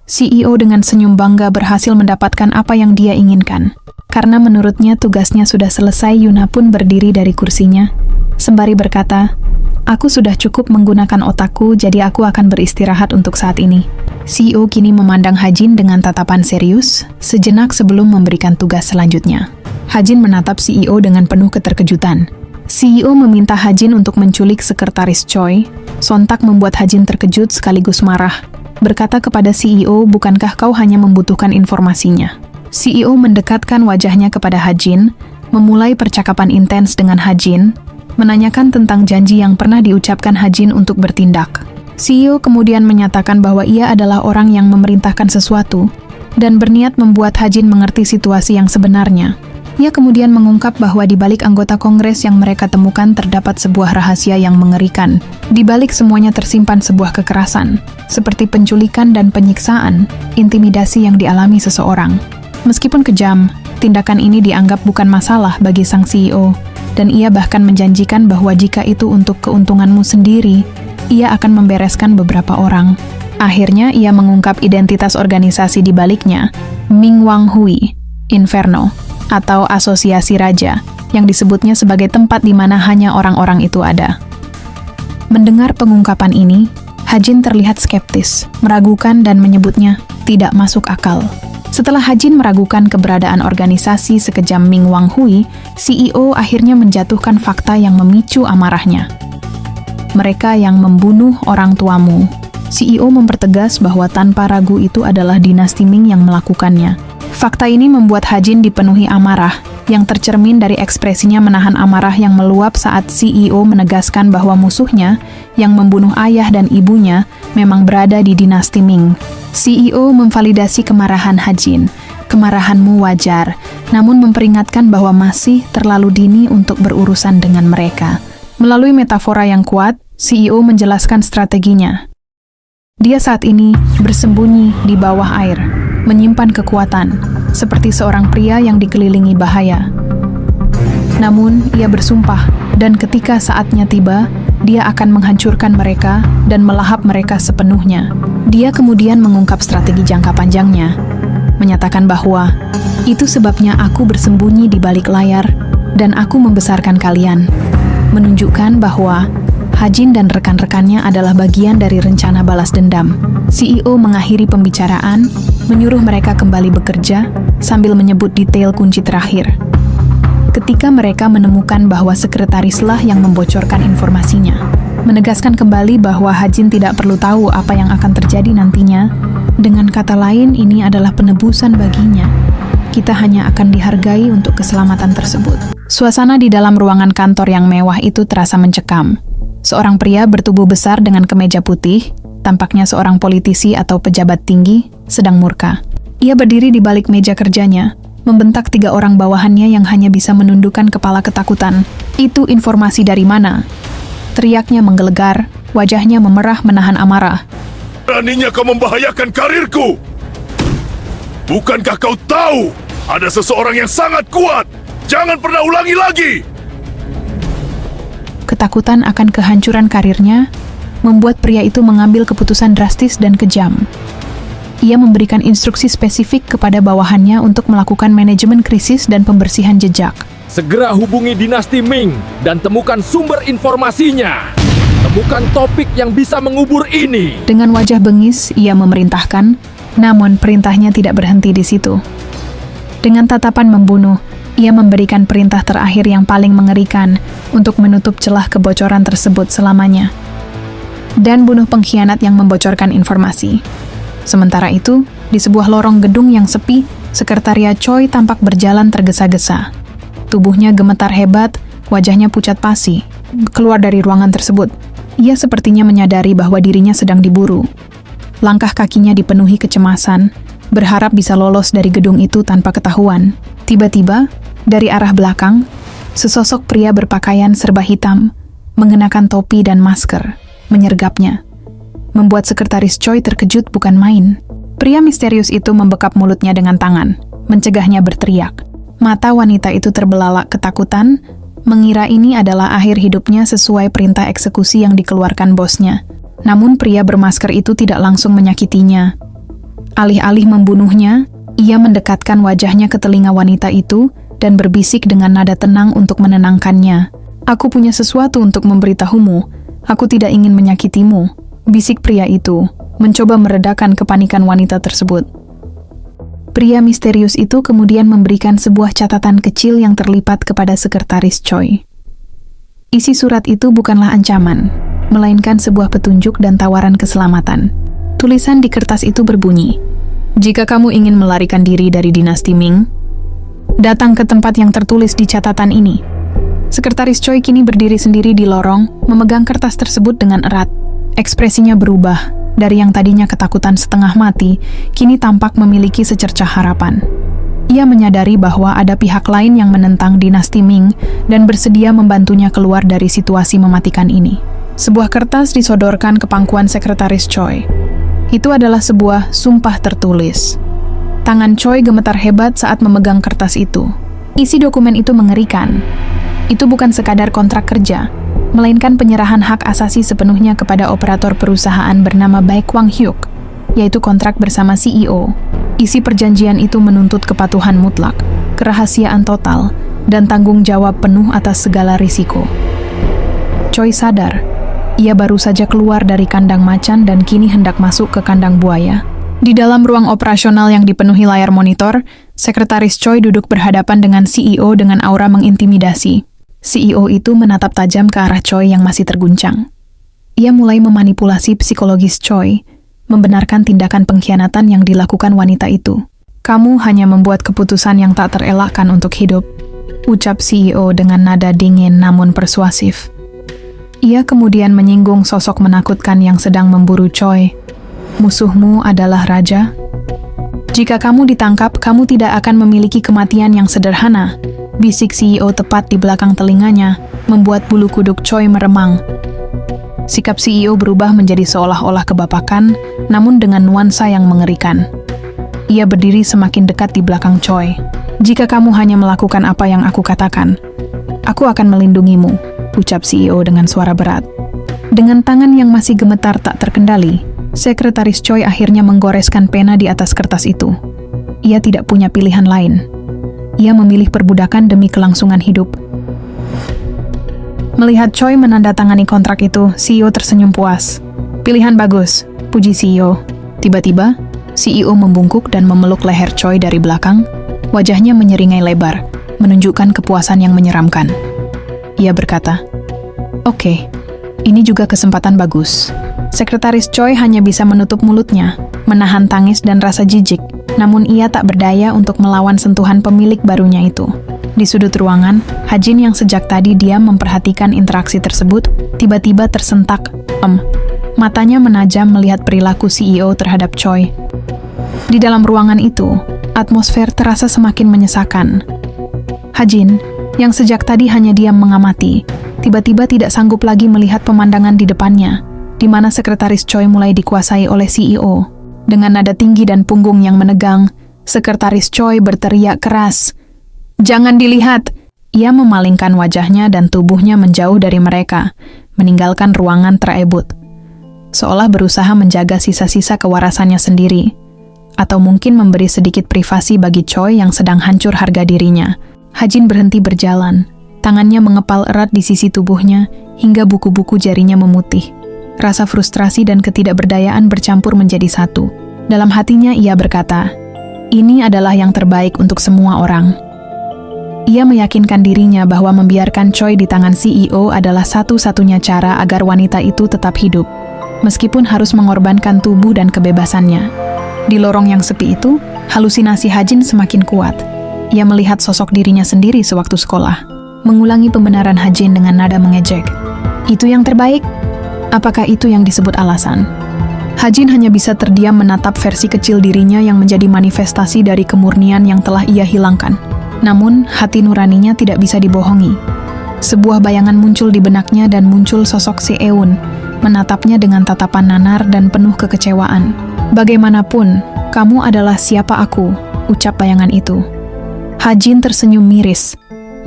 CEO dengan senyum bangga berhasil mendapatkan apa yang dia inginkan. Karena menurutnya tugasnya sudah selesai, Yuna pun berdiri dari kursinya, sembari berkata, "Aku sudah cukup menggunakan otakku, jadi aku akan beristirahat untuk saat ini." CEO kini memandang Hajin dengan tatapan serius, sejenak sebelum memberikan tugas selanjutnya. Hajin menatap CEO dengan penuh keterkejutan. CEO meminta Hajin untuk menculik sekretaris Choi. Sontak membuat Hajin terkejut sekaligus marah. Berkata kepada CEO, bukankah kau hanya membutuhkan informasinya? CEO mendekatkan wajahnya kepada Hajin, memulai percakapan intens dengan Hajin, menanyakan tentang janji yang pernah diucapkan Hajin untuk bertindak. CEO kemudian menyatakan bahwa ia adalah orang yang memerintahkan sesuatu dan berniat membuat Hajin mengerti situasi yang sebenarnya. Ia kemudian mengungkap bahwa di balik anggota Kongres yang mereka temukan terdapat sebuah rahasia yang mengerikan. Di balik semuanya tersimpan sebuah kekerasan, seperti penculikan dan penyiksaan, intimidasi yang dialami seseorang. Meskipun kejam, tindakan ini dianggap bukan masalah bagi sang CEO, dan ia bahkan menjanjikan bahwa jika itu untuk keuntunganmu sendiri, ia akan membereskan beberapa orang. Akhirnya ia mengungkap identitas organisasi di baliknya, Ming Wang Hui, Inferno, atau Asosiasi Raja, yang disebutnya sebagai tempat di mana hanya orang-orang itu ada. Mendengar pengungkapan ini, Hajin terlihat skeptis, meragukan dan menyebutnya tidak masuk akal. Setelah Hajin meragukan keberadaan organisasi sekejam Ming Wang Hui, CEO akhirnya menjatuhkan fakta yang memicu amarahnya. Mereka yang membunuh orang tuamu. CEO mempertegas bahwa tanpa ragu itu adalah dinasti Ming yang melakukannya. Fakta ini membuat Hajin dipenuhi amarah, yang tercermin dari ekspresinya menahan amarah yang meluap saat CEO menegaskan bahwa musuhnya, yang membunuh ayah dan ibunya, memang berada di dinasti Ming. CEO memvalidasi kemarahan Hajin. Kemarahanmu wajar, namun memperingatkan bahwa masih terlalu dini untuk berurusan dengan mereka. Melalui metafora yang kuat, CEO menjelaskan strateginya. Dia saat ini bersembunyi di bawah air, menyimpan kekuatan, seperti seorang pria yang dikelilingi bahaya. Namun, ia bersumpah, dan ketika saatnya tiba, dia akan menghancurkan mereka dan melahap mereka sepenuhnya. Dia kemudian mengungkap strategi jangka panjangnya, menyatakan bahwa, itu sebabnya aku bersembunyi di balik layar, dan aku membesarkan kalian. Menunjukkan bahwa Hajin dan rekan-rekannya adalah bagian dari rencana balas dendam. CEO mengakhiri pembicaraan, menyuruh mereka kembali bekerja, sambil menyebut detail kunci terakhir. Ketika mereka menemukan bahwa sekretarislah yang membocorkan informasinya, menegaskan kembali bahwa Hajin tidak perlu tahu apa yang akan terjadi nantinya, dengan kata lain ini adalah penebusan baginya. Kita hanya akan dihargai untuk keselamatan tersebut. Suasana di dalam ruangan kantor yang mewah itu terasa mencekam. Seorang pria bertubuh besar dengan kemeja putih, tampaknya seorang politisi atau pejabat tinggi, sedang murka. Ia berdiri di balik meja kerjanya, membentak 3 orang bawahannya yang hanya bisa menundukkan kepala ketakutan. Itu informasi dari mana? Teriaknya menggelegar, wajahnya memerah menahan amarah. Beraninya kau membahayakan karirku! Bukankah kau tahu ada seseorang yang sangat kuat? Jangan pernah ulangi lagi! Ketakutan akan kehancuran karirnya membuat pria itu mengambil keputusan drastis dan kejam. Ia memberikan instruksi spesifik kepada bawahannya untuk melakukan manajemen krisis dan pembersihan jejak. Segera hubungi dinasti Ming dan temukan sumber informasinya. Temukan topik yang bisa mengubur ini. Dengan wajah bengis, ia memerintahkan, namun perintahnya tidak berhenti di situ. Dengan tatapan membunuh, ia memberikan perintah terakhir yang paling mengerikan untuk menutup celah kebocoran tersebut selamanya. Dan bunuh pengkhianat yang membocorkan informasi. Sementara itu, di sebuah lorong gedung yang sepi, sekretariat Choi tampak berjalan tergesa-gesa. Tubuhnya gemetar hebat, wajahnya pucat pasi. Keluar dari ruangan tersebut, ia sepertinya menyadari bahwa dirinya sedang diburu. Langkah kakinya dipenuhi kecemasan, berharap bisa lolos dari gedung itu tanpa ketahuan. Tiba-tiba, dari arah belakang, sesosok pria berpakaian serba hitam, mengenakan topi dan masker, menyergapnya. Membuat sekretaris Choi terkejut bukan main. Pria misterius itu membekap mulutnya dengan tangan, mencegahnya berteriak. Mata wanita itu terbelalak ketakutan, mengira ini adalah akhir hidupnya sesuai perintah eksekusi yang dikeluarkan bosnya. Namun pria bermasker itu tidak langsung menyakitinya. Alih-alih membunuhnya, ia mendekatkan wajahnya ke telinga wanita itu dan berbisik dengan nada tenang untuk menenangkannya. Aku punya sesuatu untuk memberitahumu. Aku tidak ingin menyakitimu, bisik pria itu, mencoba meredakan kepanikan wanita tersebut. Pria misterius itu kemudian memberikan sebuah catatan kecil yang terlipat kepada sekretaris Choi. Isi surat itu bukanlah ancaman, melainkan sebuah petunjuk dan tawaran keselamatan. Tulisan di kertas itu berbunyi, "Jika kamu ingin melarikan diri dari dinasti Ming, datang ke tempat yang tertulis di catatan ini." Sekretaris Choi kini berdiri sendiri di lorong, memegang kertas tersebut dengan erat. Ekspresinya berubah, dari yang tadinya ketakutan setengah mati, kini tampak memiliki secercah harapan. Ia menyadari bahwa ada pihak lain yang menentang dinasti Ming dan bersedia membantunya keluar dari situasi mematikan ini. Sebuah kertas disodorkan ke pangkuan Sekretaris Choi. Itu adalah sebuah sumpah tertulis. Tangan Choi gemetar hebat saat memegang kertas itu. Isi dokumen itu mengerikan. Itu bukan sekadar kontrak kerja, melainkan penyerahan hak asasi sepenuhnya kepada operator perusahaan bernama Baek Kwang Hyuk, yaitu kontrak bersama CEO. Isi perjanjian itu menuntut kepatuhan mutlak, kerahasiaan total, dan tanggung jawab penuh atas segala risiko. Choi sadar, ia baru saja keluar dari kandang macan dan kini hendak masuk ke kandang buaya. Di dalam ruang operasional yang dipenuhi layar monitor, Sekretaris Choi duduk berhadapan dengan CEO dengan aura mengintimidasi. CEO itu menatap tajam ke arah Choi yang masih terguncang. Ia mulai memanipulasi psikologis Choi, membenarkan tindakan pengkhianatan yang dilakukan wanita itu. "Kamu hanya membuat keputusan yang tak terelakkan untuk hidup," ucap CEO dengan nada dingin namun persuasif. Ia kemudian menyinggung sosok menakutkan yang sedang memburu Choi. "Musuhmu adalah raja? Jika kamu ditangkap, kamu tidak akan memiliki kematian yang sederhana," bisik CEO tepat di belakang telinganya, membuat bulu kuduk Choi meremang. Sikap CEO berubah menjadi seolah-olah kebapakan, namun dengan nuansa yang mengerikan. Ia berdiri semakin dekat di belakang Choi. "Jika kamu hanya melakukan apa yang aku katakan, aku akan melindungimu," ucap CEO dengan suara berat. Dengan tangan yang masih gemetar tak terkendali, Sekretaris Choi akhirnya menggoreskan pena di atas kertas itu. Ia tidak punya pilihan lain. Ia memilih perbudakan demi kelangsungan hidup. Melihat Choi menandatangani kontrak itu, CEO tersenyum puas. "Pilihan bagus," puji CEO. Tiba-tiba, CEO membungkuk dan memeluk leher Choi dari belakang. Wajahnya menyeringai lebar, menunjukkan kepuasan yang menyeramkan. Ia berkata, "Oke, ini juga kesempatan bagus." Sekretaris Choi hanya bisa menutup mulutnya, menahan tangis dan rasa jijik, namun ia tak berdaya untuk melawan sentuhan pemilik barunya itu. Di sudut ruangan, Hajin yang sejak tadi diam memperhatikan interaksi tersebut, tiba-tiba tersentak. Matanya menajam melihat perilaku CEO terhadap Choi. Di dalam ruangan itu, atmosfer terasa semakin menyesakan. Hajin, yang sejak tadi hanya diam mengamati, tiba-tiba tidak sanggup lagi melihat pemandangan di depannya, di mana Sekretaris Choi mulai dikuasai oleh CEO. Dengan nada tinggi dan punggung yang menegang, Sekretaris Choi berteriak keras, "Jangan dilihat!" Ia memalingkan wajahnya dan tubuhnya menjauh dari mereka, meninggalkan ruangan terebut. Seolah berusaha menjaga sisa-sisa kewarasannya sendiri, atau mungkin memberi sedikit privasi bagi Choi yang sedang hancur harga dirinya. Hajin berhenti berjalan, tangannya mengepal erat di sisi tubuhnya, hingga buku-buku jarinya memutih. Rasa frustrasi dan ketidakberdayaan bercampur menjadi satu. Dalam hatinya ia berkata, "Ini adalah yang terbaik untuk semua orang." Ia meyakinkan dirinya bahwa membiarkan Choi di tangan CEO adalah satu-satunya cara agar wanita itu tetap hidup, meskipun harus mengorbankan tubuh dan kebebasannya. Di lorong yang sepi itu, halusinasi Hajin semakin kuat. Ia melihat sosok dirinya sendiri sewaktu sekolah, mengulangi pembenaran Hajin dengan nada mengejek. "Itu yang terbaik?" Apakah itu yang disebut alasan? Hajin hanya bisa terdiam menatap versi kecil dirinya yang menjadi manifestasi dari kemurnian yang telah ia hilangkan. Namun, hati nuraninya tidak bisa dibohongi. Sebuah bayangan muncul di benaknya dan muncul sosok Si Eun, menatapnya dengan tatapan nanar dan penuh kekecewaan. "Bagaimanapun, kamu adalah siapa aku," ucap bayangan itu. Hajin tersenyum miris,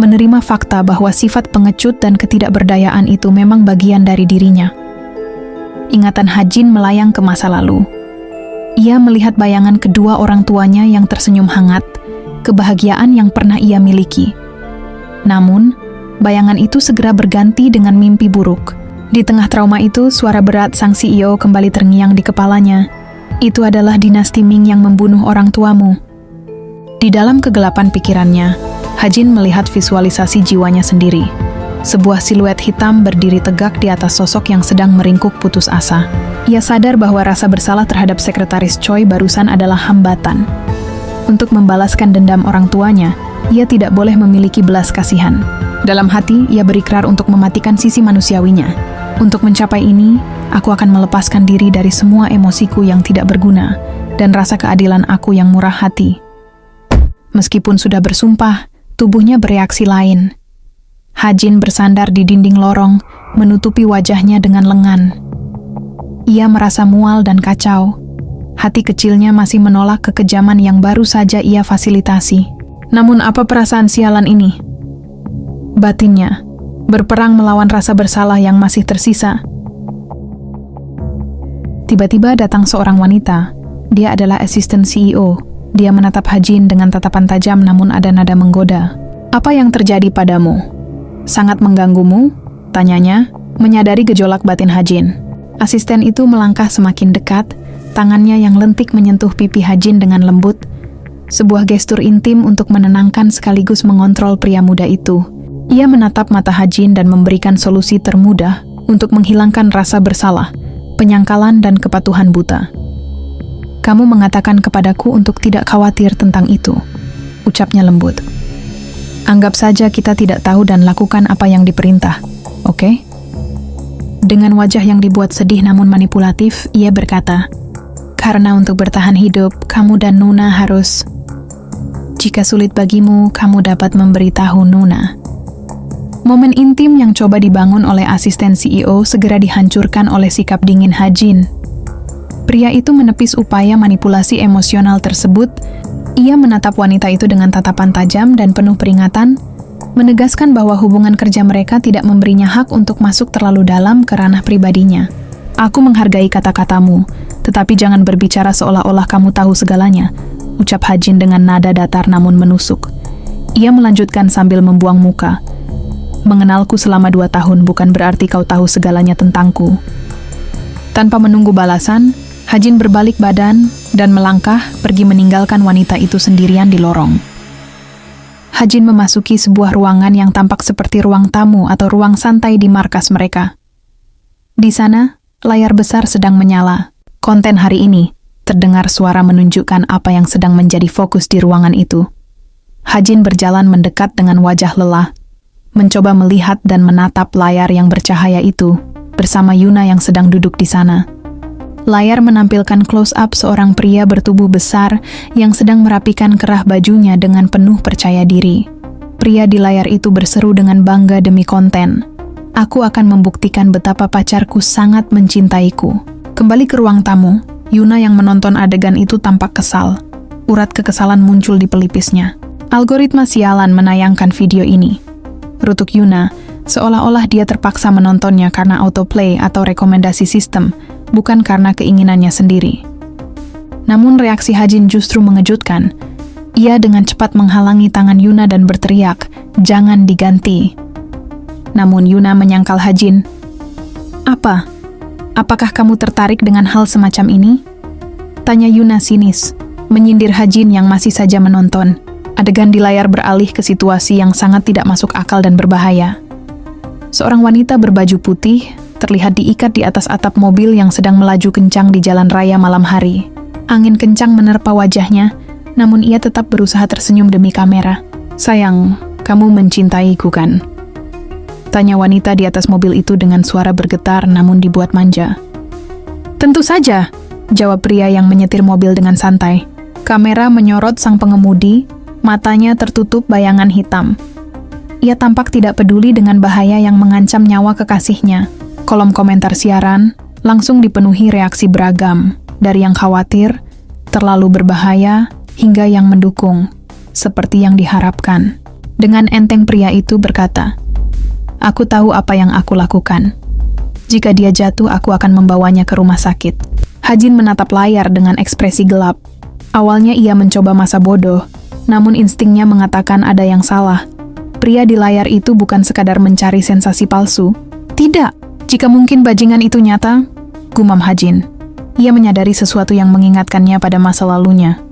menerima fakta bahwa sifat pengecut dan ketidakberdayaan itu memang bagian dari dirinya. Ingatan Hajin melayang ke masa lalu. Ia melihat bayangan kedua orang tuanya yang tersenyum hangat, kebahagiaan yang pernah ia miliki. Namun, bayangan itu segera berganti dengan mimpi buruk. Di tengah trauma itu, suara berat sang CEO kembali terngiang di kepalanya. "Itu adalah dinasti Ming yang membunuh orang tuamu." Di dalam kegelapan pikirannya, Hajin melihat visualisasi jiwanya sendiri. Sebuah siluet hitam berdiri tegak di atas sosok yang sedang meringkuk putus asa. Ia sadar bahwa rasa bersalah terhadap Sekretaris Choi barusan adalah hambatan. Untuk membalaskan dendam orang tuanya, ia tidak boleh memiliki belas kasihan. Dalam hati, ia berikrar untuk mematikan sisi manusiawinya. Untuk mencapai ini, aku akan melepaskan diri dari semua emosiku yang tidak berguna dan rasa keadilan aku yang murah hati. Meskipun sudah bersumpah, tubuhnya bereaksi lain. Ha-jin bersandar di dinding lorong, menutupi wajahnya dengan lengan. Ia merasa mual dan kacau. Hati kecilnya masih menolak kekejaman yang baru saja ia fasilitasi. Namun apa perasaan sialan ini? Batinnya, berperang melawan rasa bersalah yang masih tersisa. Tiba-tiba datang seorang wanita. Dia adalah asisten CEO. Dia menatap Ha-jin dengan tatapan tajam namun ada nada menggoda. Apa yang terjadi padamu? Sangat mengganggumu? Tanyanya, menyadari gejolak batin Ha-jin. Asisten itu melangkah semakin dekat, tangannya yang lentik menyentuh pipi Ha-jin dengan lembut. Sebuah gestur intim untuk menenangkan sekaligus mengontrol pria muda itu. Ia menatap mata Ha-jin dan memberikan solusi termudah untuk menghilangkan rasa bersalah, penyangkalan dan kepatuhan buta. Kamu mengatakan kepadaku untuk tidak khawatir tentang itu, ucapnya lembut. Anggap saja kita tidak tahu dan lakukan apa yang diperintah, oke? Dengan wajah yang dibuat sedih namun manipulatif, ia berkata, karena untuk bertahan hidup, kamu dan Nuna harus... Jika sulit bagimu, kamu dapat memberitahu Nuna. Momen intim yang coba dibangun oleh asisten CEO segera dihancurkan oleh sikap dingin Ha-jin. Pria itu menepis upaya manipulasi emosional tersebut. Ia menatap wanita itu dengan tatapan tajam dan penuh peringatan, menegaskan bahwa hubungan kerja mereka tidak memberinya hak untuk masuk terlalu dalam ke ranah pribadinya. Aku menghargai kata-katamu, tetapi jangan berbicara seolah-olah kamu tahu segalanya, ucap Ha-jin dengan nada datar namun menusuk. Ia melanjutkan sambil membuang muka. Mengenalku selama 2 tahun bukan berarti kau tahu segalanya tentangku. Tanpa menunggu balasan, Ha-jin berbalik badan dan melangkah pergi meninggalkan wanita itu sendirian di lorong. Ha-jin memasuki sebuah ruangan yang tampak seperti ruang tamu atau ruang santai di markas mereka. Di sana, layar besar sedang menyala. Konten hari ini, terdengar suara menunjukkan apa yang sedang menjadi fokus di ruangan itu. Ha-jin berjalan mendekat dengan wajah lelah, mencoba melihat dan menatap layar yang bercahaya itu bersama Yuna yang sedang duduk di sana. Layar menampilkan close-up seorang pria bertubuh besar yang sedang merapikan kerah bajunya dengan penuh percaya diri. Pria di layar itu berseru dengan bangga demi konten. Aku akan membuktikan betapa pacarku sangat mencintaiku. Kembali ke ruang tamu, Yuna yang menonton adegan itu tampak kesal. Urat kekesalan muncul di pelipisnya. Algoritma sialan menayangkan video ini. Rutuk Yuna, seolah-olah dia terpaksa menontonnya karena autoplay atau rekomendasi sistem, bukan karena keinginannya sendiri. Namun reaksi Ha-jin justru mengejutkan. Ia dengan cepat menghalangi tangan Yuna dan berteriak, "Jangan diganti." Namun Yuna menyangkal Ha-jin. "Apa? Apakah kamu tertarik dengan hal semacam ini?" Tanya Yuna sinis, menyindir Ha-jin yang masih saja menonton. Adegan di layar beralih ke situasi yang sangat tidak masuk akal dan berbahaya. Seorang wanita berbaju putih terlihat diikat di atas atap mobil yang sedang melaju kencang di jalan raya malam hari. Angin kencang menerpa wajahnya, namun ia tetap berusaha tersenyum demi kamera. "Sayang, kamu mencintaiku kan?" Tanya wanita di atas mobil itu dengan suara bergetar namun dibuat manja. "Tentu saja," jawab pria yang menyetir mobil dengan santai. Kamera menyorot sang pengemudi, matanya tertutup bayangan hitam. Ia tampak tidak peduli dengan bahaya yang mengancam nyawa kekasihnya. Kolom komentar siaran langsung dipenuhi reaksi beragam, dari yang khawatir, terlalu berbahaya, hingga yang mendukung, seperti yang diharapkan. Dengan enteng pria itu berkata, "Aku tahu apa yang aku lakukan. Jika dia jatuh, aku akan membawanya ke rumah sakit." Ha-jin menatap layar dengan ekspresi gelap. Awalnya ia mencoba masa bodoh, namun instingnya mengatakan ada yang salah. Pria di layar itu bukan sekadar mencari sensasi palsu. Tidak! Jika mungkin bajingan itu nyata, gumam Ha-jin. Ia menyadari sesuatu yang mengingatkannya pada masa lalunya.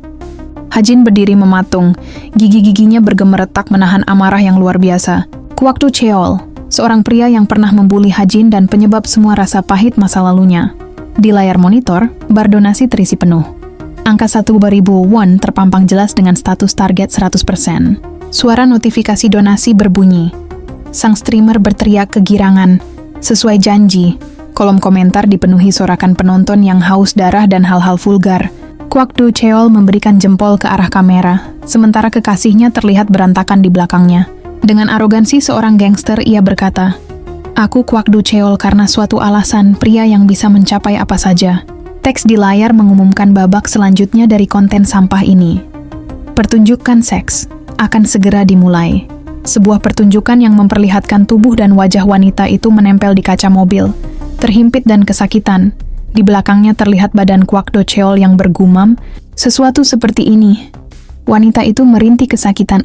Ha-jin berdiri mematung, gigi-giginya bergemeretak menahan amarah yang luar biasa. Kwaktu Cheol, seorang pria yang pernah membuli Hajin dan penyebab semua rasa pahit masa lalunya. Di layar monitor, bar donasi terisi penuh. Angka 1.000 won terpampang jelas dengan status target 100%. Suara notifikasi donasi berbunyi. Sang streamer berteriak kegirangan. Sesuai janji, kolom komentar dipenuhi sorakan penonton yang haus darah dan hal-hal vulgar. Kwak Do Cheol memberikan jempol ke arah kamera, sementara kekasihnya terlihat berantakan di belakangnya. Dengan arogansi seorang gangster, ia berkata, "Aku Kwak Do Cheol karena suatu alasan, pria yang bisa mencapai apa saja." Teks di layar mengumumkan babak selanjutnya dari konten sampah ini. Pertunjukan seks akan segera dimulai. Sebuah pertunjukan yang memperlihatkan tubuh dan wajah wanita itu menempel di kaca mobil. Terhimpit dan kesakitan, di belakangnya terlihat badan Kwak Do Cheol yang bergumam, "Sesuatu seperti ini." Wanita itu merintih kesakitan.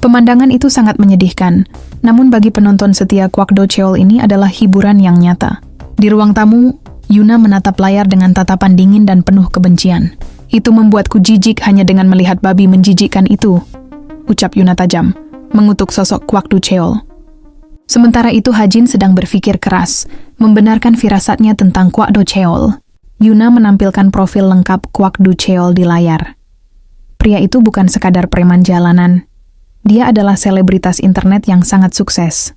Pemandangan itu sangat menyedihkan. Namun bagi penonton setia Kwak Do Cheol ini adalah hiburan yang nyata. Di ruang tamu, Yuna menatap layar dengan tatapan dingin dan penuh kebencian. "Itu membuatku jijik hanya dengan melihat babi menjijikkan itu," ucap Yuna tajam, mengutuk sosok Kwak Do Cheol. Sementara itu Hajin sedang berpikir keras, membenarkan firasatnya tentang Kwak Do Cheol. Yuna menampilkan profil lengkap Kwak Do Cheol di layar. Pria itu bukan sekadar preman jalanan. Dia adalah selebritas internet yang sangat sukses.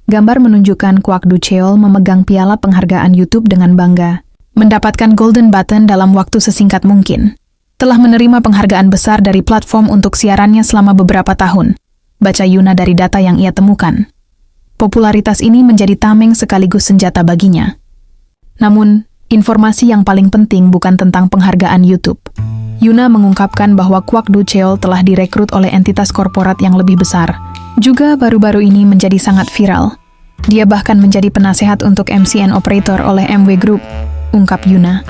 Gambar menunjukkan Kwak Do Cheol memegang piala penghargaan YouTube dengan bangga, mendapatkan golden button dalam waktu sesingkat mungkin. Telah menerima penghargaan besar dari platform untuk siarannya selama beberapa tahun, baca Yuna dari data yang ia temukan. Popularitas ini menjadi tameng sekaligus senjata baginya. Namun, informasi yang paling penting bukan tentang penghargaan YouTube. Yuna mengungkapkan bahwa Kwak Do Cheol telah direkrut oleh entitas korporat yang lebih besar. Juga baru-baru ini menjadi sangat viral. Dia bahkan menjadi penasehat untuk MCN operator oleh MW Group, ungkap Yuna.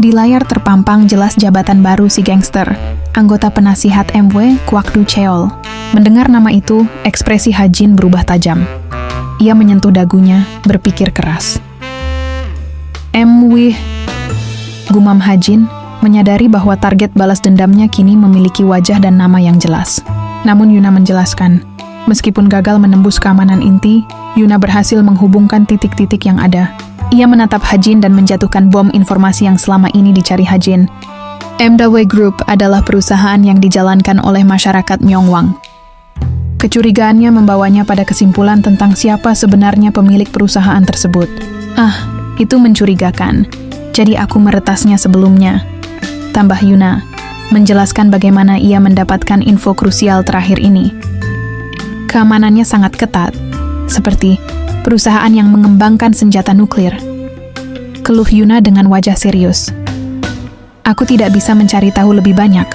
Di layar terpampang jelas jabatan baru si gangster, anggota penasihat MW Kwak Do Cheol. Mendengar nama itu, ekspresi Hajin berubah tajam. Ia menyentuh dagunya, berpikir keras. MW, gumam Hajin, menyadari bahwa target balas dendamnya kini memiliki wajah dan nama yang jelas. Namun Yuna menjelaskan, meskipun gagal menembus keamanan inti, Yuna berhasil menghubungkan titik-titik yang ada. Ia menatap Hajin dan menjatuhkan bom informasi yang selama ini dicari Hajin. MW Group adalah perusahaan yang dijalankan oleh masyarakat Myeongwang. Kecurigaannya membawanya pada kesimpulan tentang siapa sebenarnya pemilik perusahaan tersebut. Itu mencurigakan. Jadi aku meretasnya sebelumnya, tambah Yuna, menjelaskan bagaimana ia mendapatkan info krusial terakhir ini. Keamanannya sangat ketat, seperti perusahaan yang mengembangkan senjata nuklir. Keluh Yuna dengan wajah serius. Aku tidak bisa mencari tahu lebih banyak.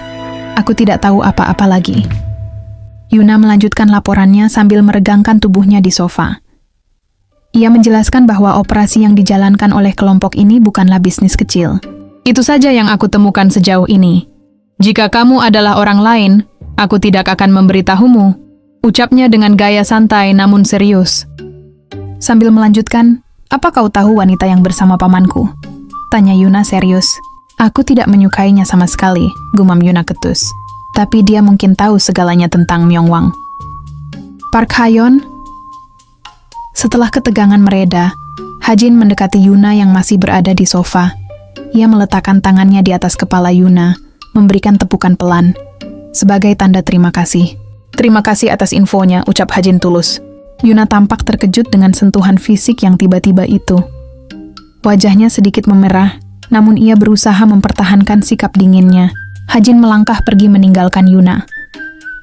Aku tidak tahu apa-apa lagi. Yuna melanjutkan laporannya sambil meregangkan tubuhnya di sofa. Ia menjelaskan bahwa operasi yang dijalankan oleh kelompok ini bukanlah bisnis kecil. Itu saja yang aku temukan sejauh ini. Jika kamu adalah orang lain, aku tidak akan memberitahumu, ucapnya dengan gaya santai namun serius. Sambil melanjutkan, apa kau tahu wanita yang bersama pamanku? Tanya Yuna serius. Aku tidak menyukainya sama sekali, gumam Yuna ketus. Tapi dia mungkin tahu segalanya tentang Myeongwang. Park Hayon. Setelah ketegangan mereda, Hajin mendekati Yuna yang masih berada di sofa. Ia meletakkan tangannya di atas kepala Yuna, memberikan tepukan pelan, sebagai tanda terima kasih. Terima kasih atas infonya, ucap Hajin tulus. Yuna tampak terkejut dengan sentuhan fisik yang tiba-tiba itu. Wajahnya sedikit memerah, namun ia berusaha mempertahankan sikap dinginnya. Hajin melangkah pergi meninggalkan Yuna.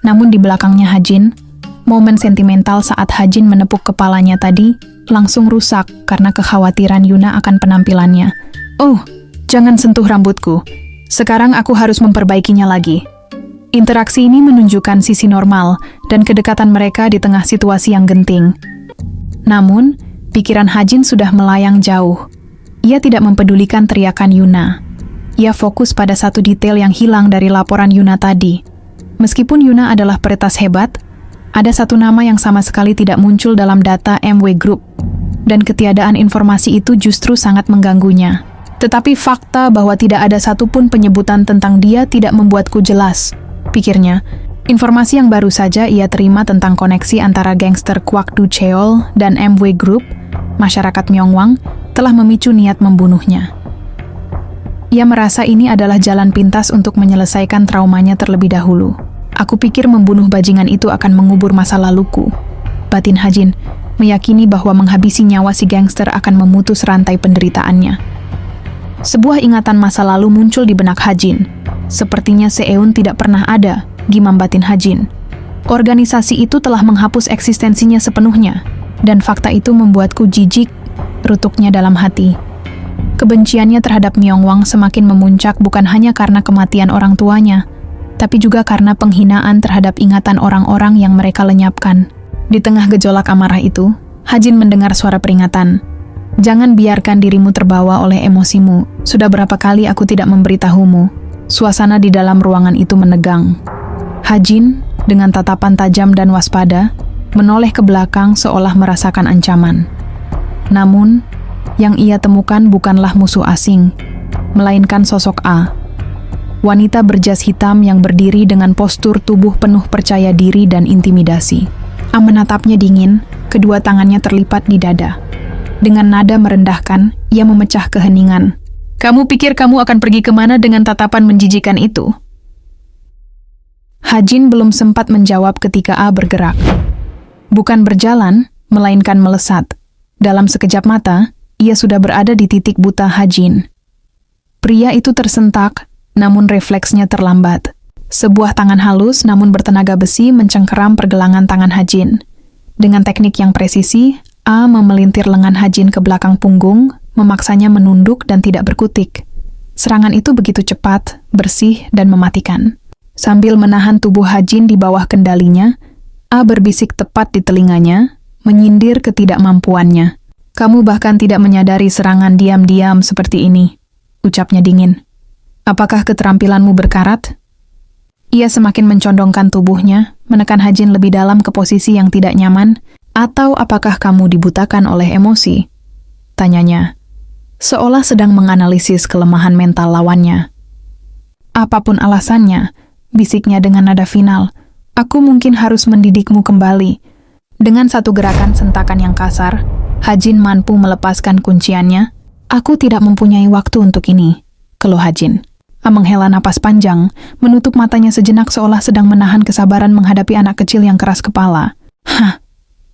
Namun di belakangnya Hajin, momen sentimental saat Hajin menepuk kepalanya tadi langsung rusak karena kekhawatiran Yuna akan penampilannya. Oh, jangan sentuh rambutku. Sekarang aku harus memperbaikinya lagi. Interaksi ini menunjukkan sisi normal dan kedekatan mereka di tengah situasi yang genting. Namun, pikiran Hajin sudah melayang jauh. Ia tidak mempedulikan teriakan Yuna. Ia fokus pada satu detail yang hilang dari laporan Yuna tadi. Meskipun Yuna adalah peretas hebat, ada satu nama yang sama sekali tidak muncul dalam data MW Group, dan ketiadaan informasi itu justru sangat mengganggunya. Tetapi fakta bahwa tidak ada satupun penyebutan tentang dia tidak membuatku jelas, pikirnya. Informasi yang baru saja ia terima tentang koneksi antara gangster Kwak Du Cheol dan MW Group, masyarakat Myeongwang, telah memicu niat membunuhnya. Ia merasa ini adalah jalan pintas untuk menyelesaikan traumanya terlebih dahulu. Aku pikir membunuh bajingan itu akan mengubur masa laluku. Batin Hajin meyakini bahwa menghabisi nyawa si gangster akan memutus rantai penderitaannya. Sebuah ingatan masa lalu muncul di benak Hajin. Sepertinya Seeun tidak pernah ada, gimam batin Hajin. Organisasi itu telah menghapus eksistensinya sepenuhnya, dan fakta itu membuatku jijik, rutuknya dalam hati. Kebenciannya terhadap Myeongwang semakin memuncak bukan hanya karena kematian orang tuanya, tapi juga karena penghinaan terhadap ingatan orang-orang yang mereka lenyapkan. Di tengah gejolak amarah itu, Hajin mendengar suara peringatan. Jangan biarkan dirimu terbawa oleh emosimu. Sudah berapa kali aku tidak memberitahumu. Suasana di dalam ruangan itu menegang. Hajin, dengan tatapan tajam dan waspada, menoleh ke belakang seolah merasakan ancaman. Namun, yang ia temukan bukanlah musuh asing, melainkan sosok A. Wanita berjas hitam yang berdiri dengan postur tubuh penuh percaya diri dan intimidasi. A menatapnya dingin, kedua tangannya terlipat di dada. Dengan nada merendahkan, ia memecah keheningan. Kamu pikir kamu akan pergi kemana dengan tatapan menjijikan itu? Hajin belum sempat menjawab ketika A bergerak. Bukan berjalan, melainkan melesat. Dalam sekejap mata, ia sudah berada di titik buta Hajin. Pria itu tersentak, namun refleksnya terlambat. Sebuah tangan halus namun bertenaga besi mencengkeram pergelangan tangan Hajin. Dengan teknik yang presisi, A memelintir lengan Hajin ke belakang punggung, memaksanya menunduk dan tidak berkutik. Serangan itu begitu cepat, bersih, dan mematikan. Sambil menahan tubuh Hajin di bawah kendalinya, A berbisik tepat di telinganya, menyindir ketidakmampuannya. Kamu bahkan tidak menyadari serangan diam-diam seperti ini, ucapnya dingin. Apakah keterampilanmu berkarat? Ia semakin mencondongkan tubuhnya, menekan Hajin lebih dalam ke posisi yang tidak nyaman, atau apakah kamu dibutakan oleh emosi? Tanyanya, seolah sedang menganalisis kelemahan mental lawannya. Apapun alasannya, bisiknya dengan nada final, aku mungkin harus mendidikmu kembali. Dengan satu gerakan sentakan yang kasar, Hajin mampu melepaskan kunciannya. Aku tidak mempunyai waktu untuk ini, keluh Hajin. A menghela napas panjang, menutup matanya sejenak seolah sedang menahan kesabaran menghadapi anak kecil yang keras kepala. Hah,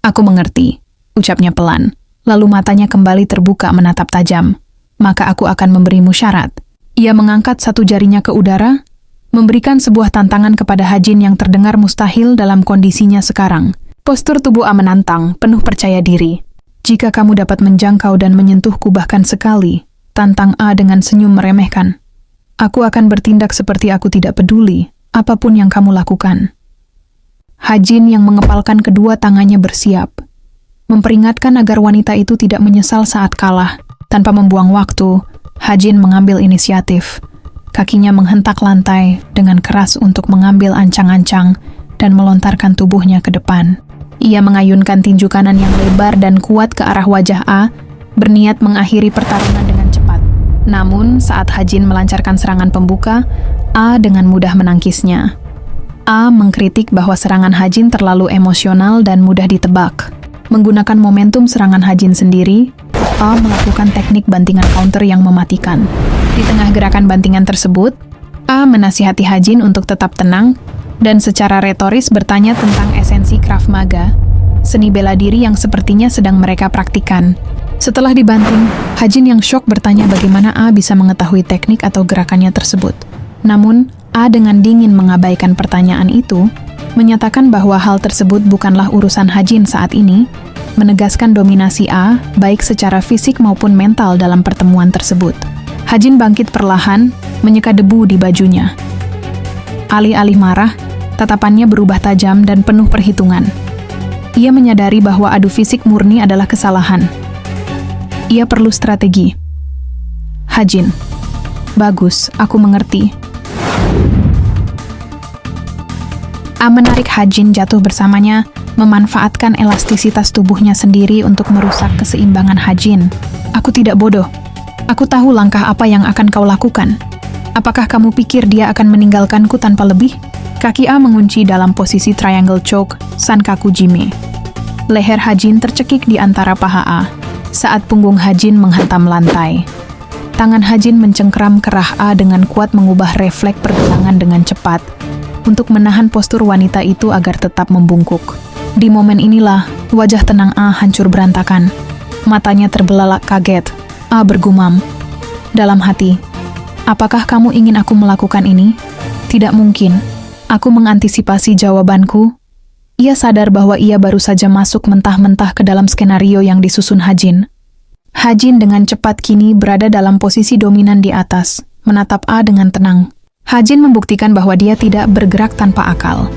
aku mengerti, ucapnya pelan. Lalu matanya kembali terbuka menatap tajam. Maka aku akan memberimu syarat. Ia mengangkat satu jarinya ke udara, memberikan sebuah tantangan kepada Hajin yang terdengar mustahil dalam kondisinya sekarang. Postur tubuh A menantang, penuh percaya diri. Jika kamu dapat menjangkau dan menyentuhku bahkan sekali, tantang A dengan senyum meremehkan. Aku akan bertindak seperti aku tidak peduli, apapun yang kamu lakukan. Hajin yang mengepalkan kedua tangannya bersiap, memperingatkan agar wanita itu tidak menyesal saat kalah. Tanpa membuang waktu, Hajin mengambil inisiatif. Kakinya menghentak lantai dengan keras untuk mengambil ancang-ancang dan melontarkan tubuhnya ke depan. Ia mengayunkan tinju kanan yang lebar dan kuat ke arah wajah A, berniat mengakhiri pertarungan dengan cepat. Namun, saat Hajin melancarkan serangan pembuka, A dengan mudah menangkisnya. A mengkritik bahwa serangan Hajin terlalu emosional dan mudah ditebak. Menggunakan momentum serangan Hajin sendiri, A melakukan teknik bantingan counter yang mematikan. Di tengah gerakan bantingan tersebut, A menasihati Hajin untuk tetap tenang dan secara retoris bertanya tentang esensi Krav Maga, seni bela diri yang sepertinya sedang mereka praktikan. Setelah dibanting, Hajin yang syok bertanya bagaimana A bisa mengetahui teknik atau gerakannya tersebut. Namun, A dengan dingin mengabaikan pertanyaan itu, menyatakan bahwa hal tersebut bukanlah urusan Hajin saat ini, menegaskan dominasi A baik secara fisik maupun mental dalam pertemuan tersebut. Hajin bangkit perlahan, menyeka debu di bajunya. Alih-alih marah, tatapannya berubah tajam dan penuh perhitungan. Ia menyadari bahwa adu fisik murni adalah kesalahan. Ia perlu strategi. Hajin, bagus, aku mengerti. A menarik Hajin jatuh bersamanya, memanfaatkan elastisitas tubuhnya sendiri untuk merusak keseimbangan Hajin. Aku tidak bodoh. Aku tahu langkah apa yang akan kau lakukan. Apakah kamu pikir dia akan meninggalkanku tanpa lebih? Kaki A mengunci dalam posisi triangle choke Sankaku Jime. Leher Hajin tercekik di antara paha A saat punggung Hajin menghantam lantai. Tangan Hajin mencengkram kerah A dengan kuat, mengubah refleks pergelangan dengan cepat untuk menahan postur wanita itu agar tetap membungkuk. Di momen inilah wajah tenang A hancur berantakan. Matanya terbelalak kaget. A bergumam dalam hati, "Apakah kamu ingin aku melakukan ini?" Tidak mungkin. Aku mengantisipasi jawabanku. Ia sadar bahwa ia baru saja masuk mentah-mentah ke dalam skenario yang disusun Hajin. Hajin dengan cepat kini berada dalam posisi dominan di atas, menatap A dengan tenang. Hajin membuktikan bahwa dia tidak bergerak tanpa akal.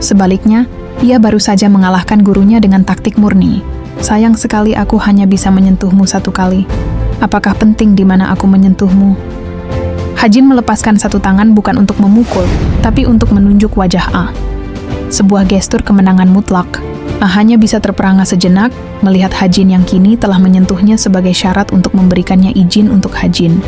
Sebaliknya, ia baru saja mengalahkan gurunya dengan taktik murni. "Sayang sekali aku hanya bisa menyentuhmu satu kali. Apakah penting di mana aku menyentuhmu?" Hajin melepaskan satu tangan bukan untuk memukul, tapi untuk menunjuk wajah A. Sebuah gestur kemenangan mutlak. A hanya bisa terperangah sejenak melihat Hajin yang kini telah menyentuhnya sebagai syarat untuk memberikannya izin untuk Hajin.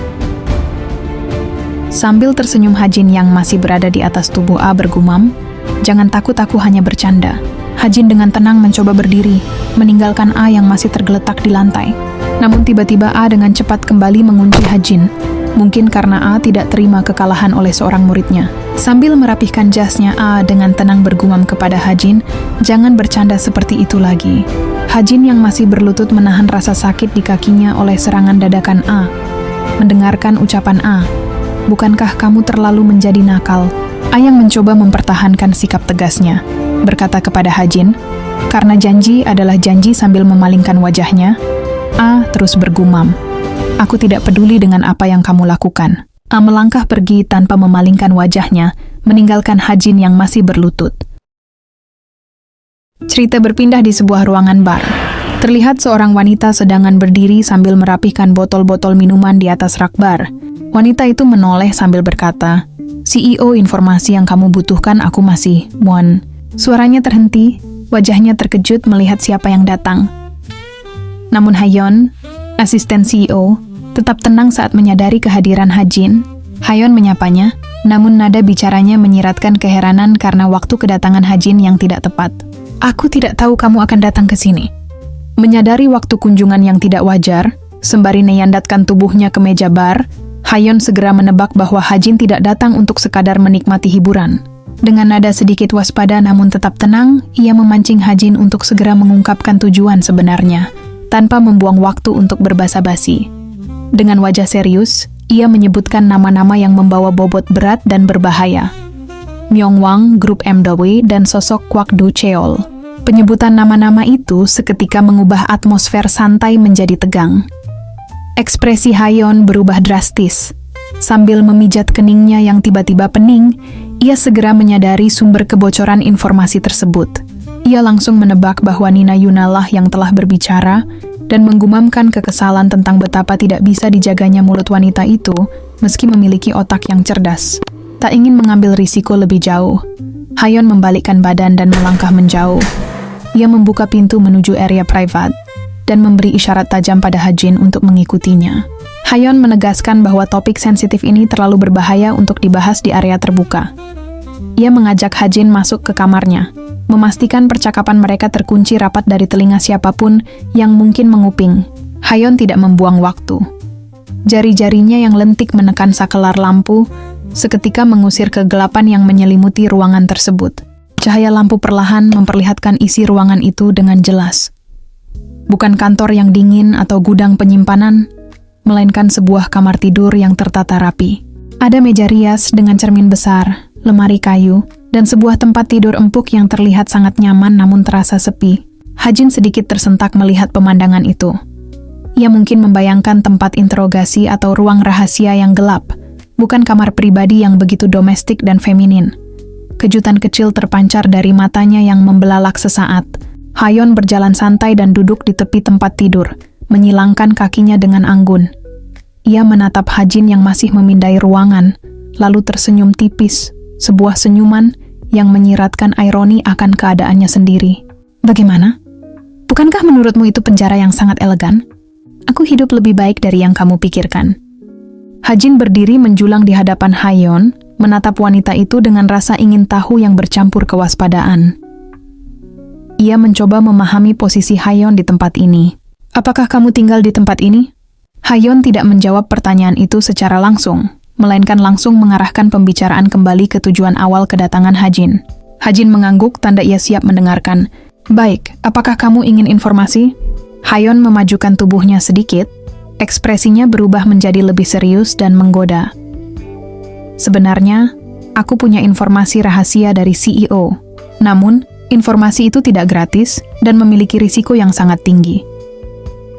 Sambil tersenyum, Hajin yang masih berada di atas tubuh A bergumam, "Jangan takut, aku hanya bercanda." Hajin dengan tenang mencoba berdiri, meninggalkan A yang masih tergeletak di lantai. Namun tiba-tiba A dengan cepat kembali mengunci Hajin. Mungkin karena A tidak terima kekalahan oleh seorang muridnya. Sambil merapihkan jasnya, A dengan tenang bergumam kepada Hajin, "Jangan bercanda seperti itu lagi." Hajin yang masih berlutut menahan rasa sakit di kakinya oleh serangan dadakan A. Mendengarkan ucapan A, "Bukankah kamu terlalu menjadi nakal?" A yang mencoba mempertahankan sikap tegasnya, berkata kepada Hajin, "Karena janji adalah janji." Sambil memalingkan wajahnya, A terus bergumam, "Aku tidak peduli dengan apa yang kamu lakukan." A melangkah pergi tanpa memalingkan wajahnya, meninggalkan Hajin yang masih berlutut. Cerita berpindah di sebuah ruangan bar. Terlihat seorang wanita sedangan berdiri sambil merapihkan botol-botol minuman di atas rak bar. Wanita itu menoleh sambil berkata, "CEO, informasi yang kamu butuhkan aku masih, Mon." Suaranya terhenti, wajahnya terkejut melihat siapa yang datang. Namun Hayon, asisten CEO, tetap tenang saat menyadari kehadiran Hajin. Hayon menyapanya, namun nada bicaranya menyiratkan keheranan karena waktu kedatangan Hajin yang tidak tepat. "Aku tidak tahu kamu akan datang ke sini." Menyadari waktu kunjungan yang tidak wajar, sembari meyandatkan tubuhnya ke meja bar, Hayon segera menebak bahwa Hajin tidak datang untuk sekadar menikmati hiburan. Dengan nada sedikit waspada namun tetap tenang, ia memancing Hajin untuk segera mengungkapkan tujuan sebenarnya, tanpa membuang waktu untuk berbasa-basi. Dengan wajah serius, ia menyebutkan nama-nama yang membawa bobot berat dan berbahaya. Myongwang, grup MW, dan sosok Kwak Do Cheol. Penyebutan nama-nama itu seketika mengubah atmosfer santai menjadi tegang. Ekspresi Hayon berubah drastis. Sambil memijat keningnya yang tiba-tiba pening, ia segera menyadari sumber kebocoran informasi tersebut. Ia langsung menebak bahwa Nina Yunalah yang telah berbicara dan menggumamkan kekesalan tentang betapa tidak bisa dijaganya mulut wanita itu meski memiliki otak yang cerdas. Tak ingin mengambil risiko lebih jauh, Hayon membalikkan badan dan melangkah menjauh. Ia membuka pintu menuju area private dan memberi isyarat tajam pada Hajin untuk mengikutinya. Hayon menegaskan bahwa topik sensitif ini terlalu berbahaya untuk dibahas di area terbuka. Ia mengajak Hajin masuk ke kamarnya, memastikan percakapan mereka terkunci rapat dari telinga siapapun yang mungkin menguping. Hayon tidak membuang waktu. Jari-jarinya yang lentik menekan sakelar lampu, seketika mengusir kegelapan yang menyelimuti ruangan tersebut. Cahaya lampu perlahan memperlihatkan isi ruangan itu dengan jelas. Bukan kantor yang dingin atau gudang penyimpanan, melainkan sebuah kamar tidur yang tertata rapi. Ada meja rias dengan cermin besar, lemari kayu, dan sebuah tempat tidur empuk yang terlihat sangat nyaman namun terasa sepi. Hajin sedikit tersentak melihat pemandangan itu. Ia mungkin membayangkan tempat interogasi atau ruang rahasia yang gelap, bukan kamar pribadi yang begitu domestik dan feminin. Kejutan kecil terpancar dari matanya yang membelalak sesaat. Hayon berjalan santai dan duduk di tepi tempat tidur, menyilangkan kakinya dengan anggun. Ia menatap Hajin yang masih memindai ruangan, lalu tersenyum tipis, sebuah senyuman yang menyiratkan ironi akan keadaannya sendiri. "Bagaimana? Bukankah menurutmu itu penjara yang sangat elegan? Aku hidup lebih baik dari yang kamu pikirkan." Hajin berdiri menjulang di hadapan Hayon, menatap wanita itu dengan rasa ingin tahu yang bercampur kewaspadaan. Ia mencoba memahami posisi Hayon di tempat ini. "Apakah kamu tinggal di tempat ini?" Hayon tidak menjawab pertanyaan itu secara langsung, melainkan langsung mengarahkan pembicaraan kembali ke tujuan awal kedatangan Hajin. Hajin mengangguk tanda ia siap mendengarkan. "Baik, apakah kamu ingin informasi?" Hayon memajukan tubuhnya sedikit, ekspresinya berubah menjadi lebih serius dan menggoda. "Sebenarnya, aku punya informasi rahasia dari CEO. Namun, informasi itu tidak gratis dan memiliki risiko yang sangat tinggi."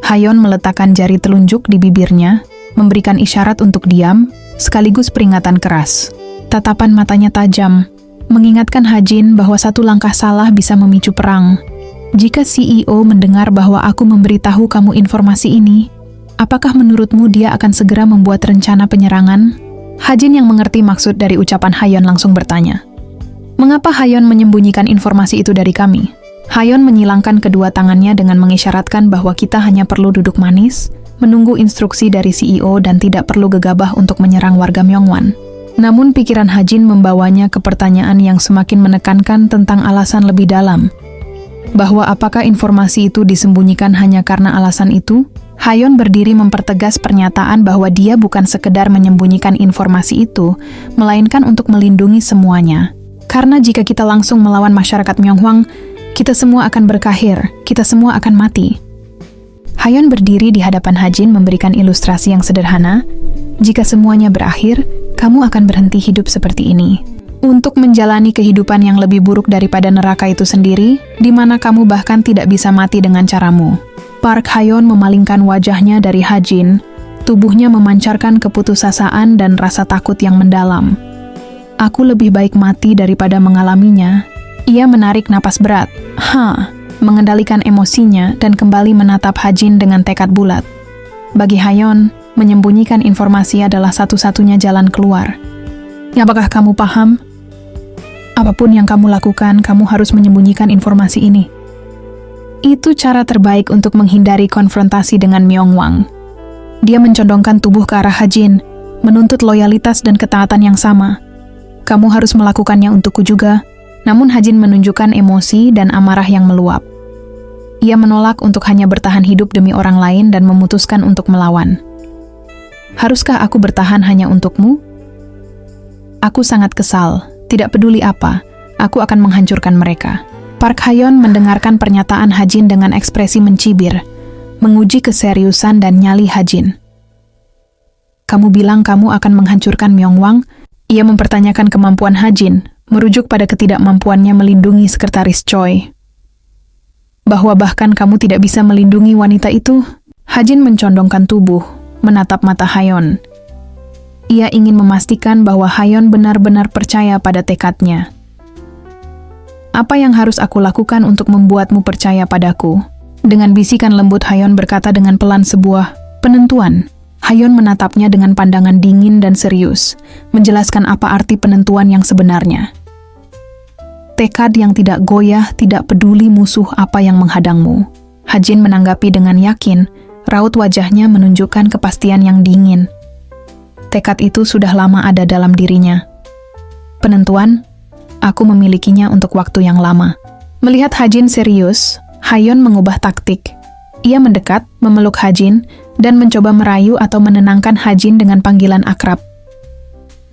Hayon meletakkan jari telunjuk di bibirnya, memberikan isyarat untuk diam, sekaligus peringatan keras. Tatapan matanya tajam, mengingatkan Hajin bahwa satu langkah salah bisa memicu perang. "Jika CEO mendengar bahwa aku memberitahu kamu informasi ini, apakah menurutmu dia akan segera membuat rencana penyerangan?" Hajin yang mengerti maksud dari ucapan Hayon langsung bertanya, "Mengapa Hayon menyembunyikan informasi itu dari kami?" Hayon menyilangkan kedua tangannya dengan mengisyaratkan bahwa kita hanya perlu duduk manis, menunggu instruksi dari CEO dan tidak perlu gegabah untuk menyerang warga Myongwan. Namun pikiran Hajin membawanya ke pertanyaan yang semakin menekankan tentang alasan lebih dalam. Bahwa apakah informasi itu disembunyikan hanya karena alasan itu? Hayon berdiri mempertegas pernyataan bahwa dia bukan sekedar menyembunyikan informasi itu, melainkan untuk melindungi semuanya. Karena jika kita langsung melawan masyarakat Myongwan, kita semua akan berkahir, kita semua akan mati. Hayon berdiri di hadapan Hajin memberikan ilustrasi yang sederhana. "Jika semuanya berakhir, kamu akan berhenti hidup seperti ini. Untuk menjalani kehidupan yang lebih buruk daripada neraka itu sendiri, di mana kamu bahkan tidak bisa mati dengan caramu." Park Hayon memalingkan wajahnya dari Hajin, tubuhnya memancarkan keputusasaan dan rasa takut yang mendalam. "Aku lebih baik mati daripada mengalaminya." Ia menarik napas berat, mengendalikan emosinya dan kembali menatap Hajin dengan tekad bulat. Bagi Hayon, menyembunyikan informasi adalah satu-satunya jalan keluar. "Apakah kamu paham? Apapun yang kamu lakukan, kamu harus menyembunyikan informasi ini." Itu cara terbaik untuk menghindari konfrontasi dengan Myongwan. Dia mencondongkan tubuh ke arah Hajin, menuntut loyalitas dan ketaatan yang sama. "Kamu harus melakukannya untukku juga." Namun Hajin menunjukkan emosi dan amarah yang meluap. Ia menolak untuk hanya bertahan hidup demi orang lain dan memutuskan untuk melawan. "Haruskah aku bertahan hanya untukmu? Aku sangat kesal, tidak peduli apa, aku akan menghancurkan mereka." Park Hayon mendengarkan pernyataan Hajin dengan ekspresi mencibir, menguji keseriusan dan nyali Hajin. "Kamu bilang kamu akan menghancurkan Myongwan?" Ia mempertanyakan kemampuan Hajin, merujuk pada ketidakmampuannya melindungi sekretaris Choi. Bahwa bahkan kamu tidak bisa melindungi wanita itu? Hajin mencondongkan tubuh, menatap mata Hayon. Ia ingin memastikan bahwa Hayon benar-benar percaya pada tekadnya. "Apa yang harus aku lakukan untuk membuatmu percaya padaku?" Dengan bisikan lembut Hayon berkata dengan pelan sebuah penentuan. Hayon menatapnya dengan pandangan dingin dan serius, menjelaskan apa arti penentuan yang sebenarnya. "Tekad yang tidak goyah, tidak peduli musuh apa yang menghadangmu." Hajin menanggapi dengan yakin, raut wajahnya menunjukkan kepastian yang dingin. Tekad itu sudah lama ada dalam dirinya. "Penentuan, aku memilikinya untuk waktu yang lama." Melihat Hajin serius, Hayon mengubah taktik. Ia mendekat, memeluk Hajin, dan mencoba merayu atau menenangkan Hajin dengan panggilan akrab.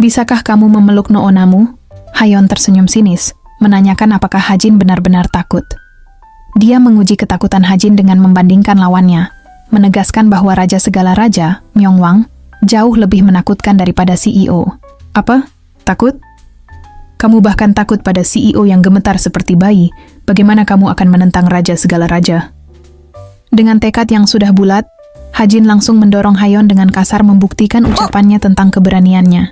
"Bisakah kamu memeluk Noonamu?" Hayon tersenyum sinis, menanyakan apakah Hajin benar-benar takut. Dia menguji ketakutan Hajin dengan membandingkan lawannya, menegaskan bahwa raja segala raja, Myongwan, jauh lebih menakutkan daripada CEO. "Apa? Takut? Kamu bahkan takut pada CEO yang gemetar seperti bayi. Bagaimana kamu akan menentang raja segala raja?" Dengan tekad yang sudah bulat, Hajin langsung mendorong Hayon dengan kasar membuktikan ucapannya tentang keberaniannya.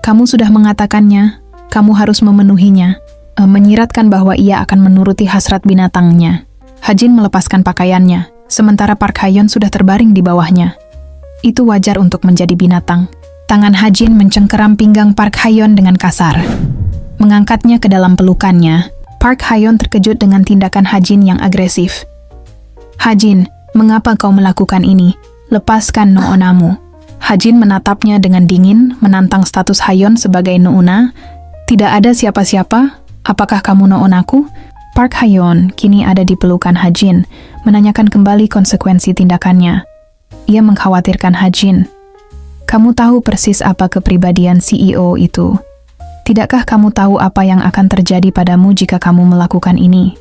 "Kamu sudah mengatakannya, kamu harus memenuhinya," menyiratkan bahwa ia akan menuruti hasrat binatangnya. Hajin melepaskan pakaiannya, sementara Park Hayon sudah terbaring di bawahnya. Itu wajar untuk menjadi binatang. Tangan Hajin mencengkeram pinggang Park Hayon dengan kasar. Mengangkatnya ke dalam pelukannya, Park Hayon terkejut dengan tindakan Hajin yang agresif. "Hajin, mengapa kau melakukan ini? Lepaskan Noonamu." Hajin menatapnya dengan dingin, menantang status Hayon sebagai Nuuna. Tidak ada siapa-siapa, apakah kamu noon aku? Park Hayon kini ada di pelukan Hajin, menanyakan kembali konsekuensi tindakannya. Ia mengkhawatirkan Hajin. Kamu tahu persis apa kepribadian CEO itu. Tidakkah kamu tahu apa yang akan terjadi padamu jika kamu melakukan ini?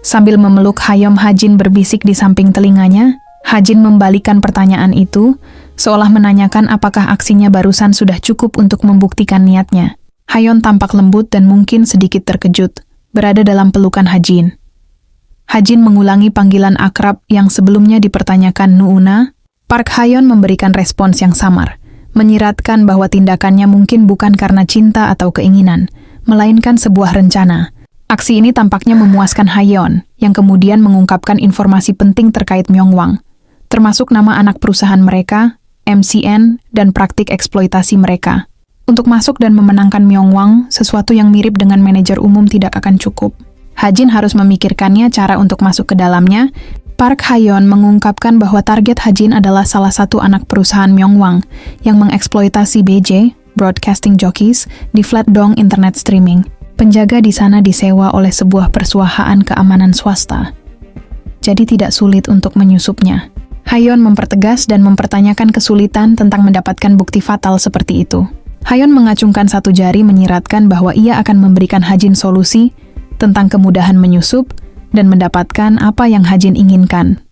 Sambil memeluk Hayom, Hajin berbisik di samping telinganya. Hajin membalikkan pertanyaan itu, seolah menanyakan apakah aksinya barusan sudah cukup untuk membuktikan niatnya. Hayon tampak lembut dan mungkin sedikit terkejut, berada dalam pelukan Hajin. Hajin mengulangi panggilan akrab yang sebelumnya dipertanyakan Nuuna. Park Hayon memberikan respons yang samar, menyiratkan bahwa tindakannya mungkin bukan karena cinta atau keinginan, melainkan sebuah rencana. Aksi ini tampaknya memuaskan Hayon, yang kemudian mengungkapkan informasi penting terkait Myongwang, termasuk nama anak perusahaan mereka, MCN, dan praktik eksploitasi mereka. Untuk masuk dan memenangkan Myongwang, sesuatu yang mirip dengan manajer umum tidak akan cukup. Hajin harus memikirkannya cara untuk masuk ke dalamnya. Park Hayon mengungkapkan bahwa target Hajin adalah salah satu anak perusahaan Myongwang yang mengeksploitasi BJ, Broadcasting Jockeys, di Flatdong Internet Streaming. Penjaga di sana disewa oleh sebuah perusahaan keamanan swasta. Jadi tidak sulit untuk menyusupnya. Hayon mempertegas dan mempertanyakan kesulitan tentang mendapatkan bukti fatal seperti itu. Hayon mengacungkan satu jari menyiratkan bahwa ia akan memberikan Hajin solusi tentang kemudahan menyusup dan mendapatkan apa yang Hajin inginkan.